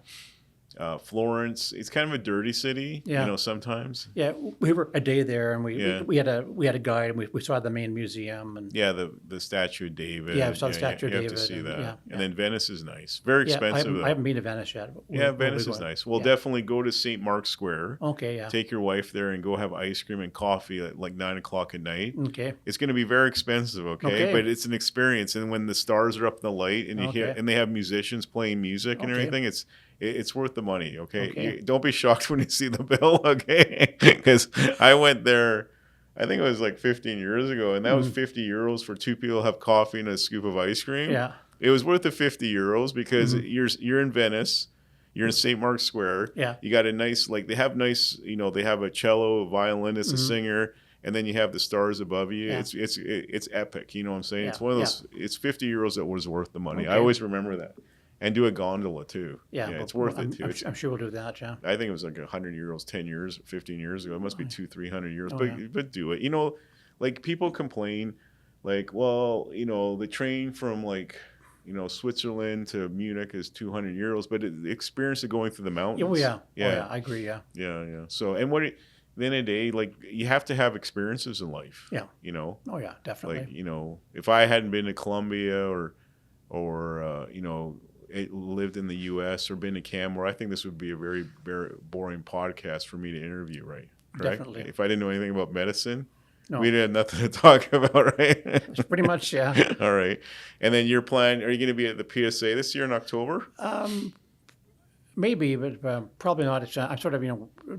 Florence, it's kind of a dirty city, Yeah. sometimes. Yeah, we were a day there, and Yeah. we had a guide, and we saw the main museum, and Yeah, the Statue of David. Yeah, we saw the Statue of You have to David, see and- that. yeah, And then Venice is nice. Very expensive, I haven't been to Venice yet. But Yeah, we'll Venice be is going. nice. Well, Yeah. definitely go to St. Mark's Square. Okay, yeah. Take your wife there and go have ice cream and coffee at like 9 o'clock at night. Okay. It's going to be very expensive, okay? Okay. But it's an experience. And when the stars are up in the light and you hear, Okay. and they have musicians playing music and Okay. everything, it's worth the money, okay? Okay. Don't be shocked when you see the bill, okay? Because I went there, I think it was like 15 years ago, and that was 50 euros for two people to have coffee and a scoop of ice cream. Yeah. It was worth the 50 euros because you're in Venice. You're in St. Mark's Square. Yeah. You got a nice, like, they have nice, they have a cello, a violinist, a singer, and then you have the stars above you. Yeah. It's epic. You know what I'm saying? Yeah. It's one of those, it's 50 euros that was worth the money. I Okay. always remember that. And do a gondola too. Yeah, it's well, worth it too. I'm sure we'll do that, yeah. I think it was like 100 euros 10 years, 15 years ago. It must be 200-300 euros, Oh, yeah. but do it. Like people complain, like, well, the train from like, Switzerland to Munich is 200 euros, but the experience of going through the mountains. Oh, yeah. Yeah. Oh, yeah, I agree, yeah. Yeah. So, and at the end of the day, like, you have to have experiences in life. Yeah. Oh, yeah, definitely. Like, if I hadn't been to Colombia or lived in the U.S. or been to Canmore, I think this would be a very, very boring podcast for me to interview, right? Correct? Definitely. If I didn't know anything about medicine, No. we'd have nothing to talk about, right? It's pretty much, yeah. All right. And then your plan, are you going to be at the PSA this year in October? Maybe, but probably not. It's, I'm sort of,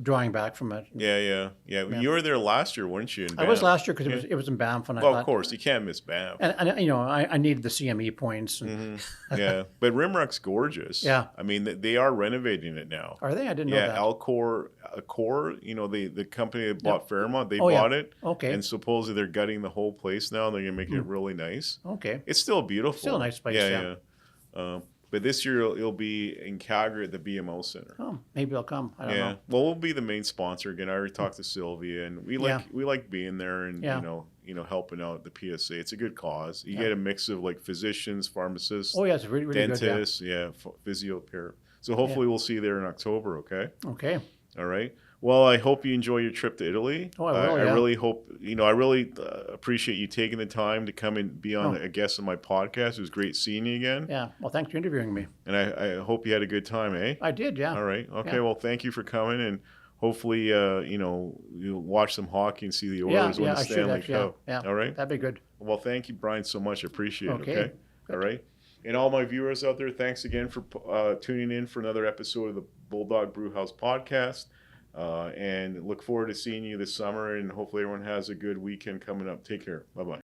drawing back from it. Yeah. You were there last year, weren't you? In I was Banff? last year because it was in Banff, and I Well, thought, of course, you can't miss Banff. and I needed the CME points. And, Yeah, but Rimrock's gorgeous. Yeah. I mean, they are renovating it now. Are they? I didn't know Yeah, that. Accor, the company that bought Fairmont, they Oh, yeah. bought it. Okay. And supposedly they're gutting the whole place now, and they're going to make it really nice. Okay. It's still beautiful. Still a nice place, yeah. But this year it'll be in Calgary at the BMO Center. Oh, maybe I'll come. I don't know. Well, we'll be the main sponsor again. I already talked to Sylvia, and we like being there and Yeah. helping out the PSA. It's a good cause. You get a mix of like physicians, pharmacists, Oh, yeah, it's really, really dentists, physiotherapy. So hopefully we'll see you there in October. Okay. good. Okay. All right. Well, I hope you enjoy your trip to Italy. Oh, I will, I yeah. really hope, I really appreciate you taking the time to come and be on a guest on my podcast. It was great seeing you again. Yeah. Well, thanks for interviewing me. And I hope you had a good time, eh? I did, yeah. All right. Okay. Yeah. Well, thank you for coming, and hopefully, you'll watch some hockey and see the Yeah, Oilers win yeah, the I should Stanley actually. Cup. Yeah. All right. That'd be good. Well, thank you, Brian, so much. I appreciate it. Okay. Okay. All right. And all my viewers out there, thanks again for tuning in for another episode of the Bulldog Brewhouse podcast. And look forward to seeing you this summer, and hopefully everyone has a good weekend coming up. Take care. Bye-bye.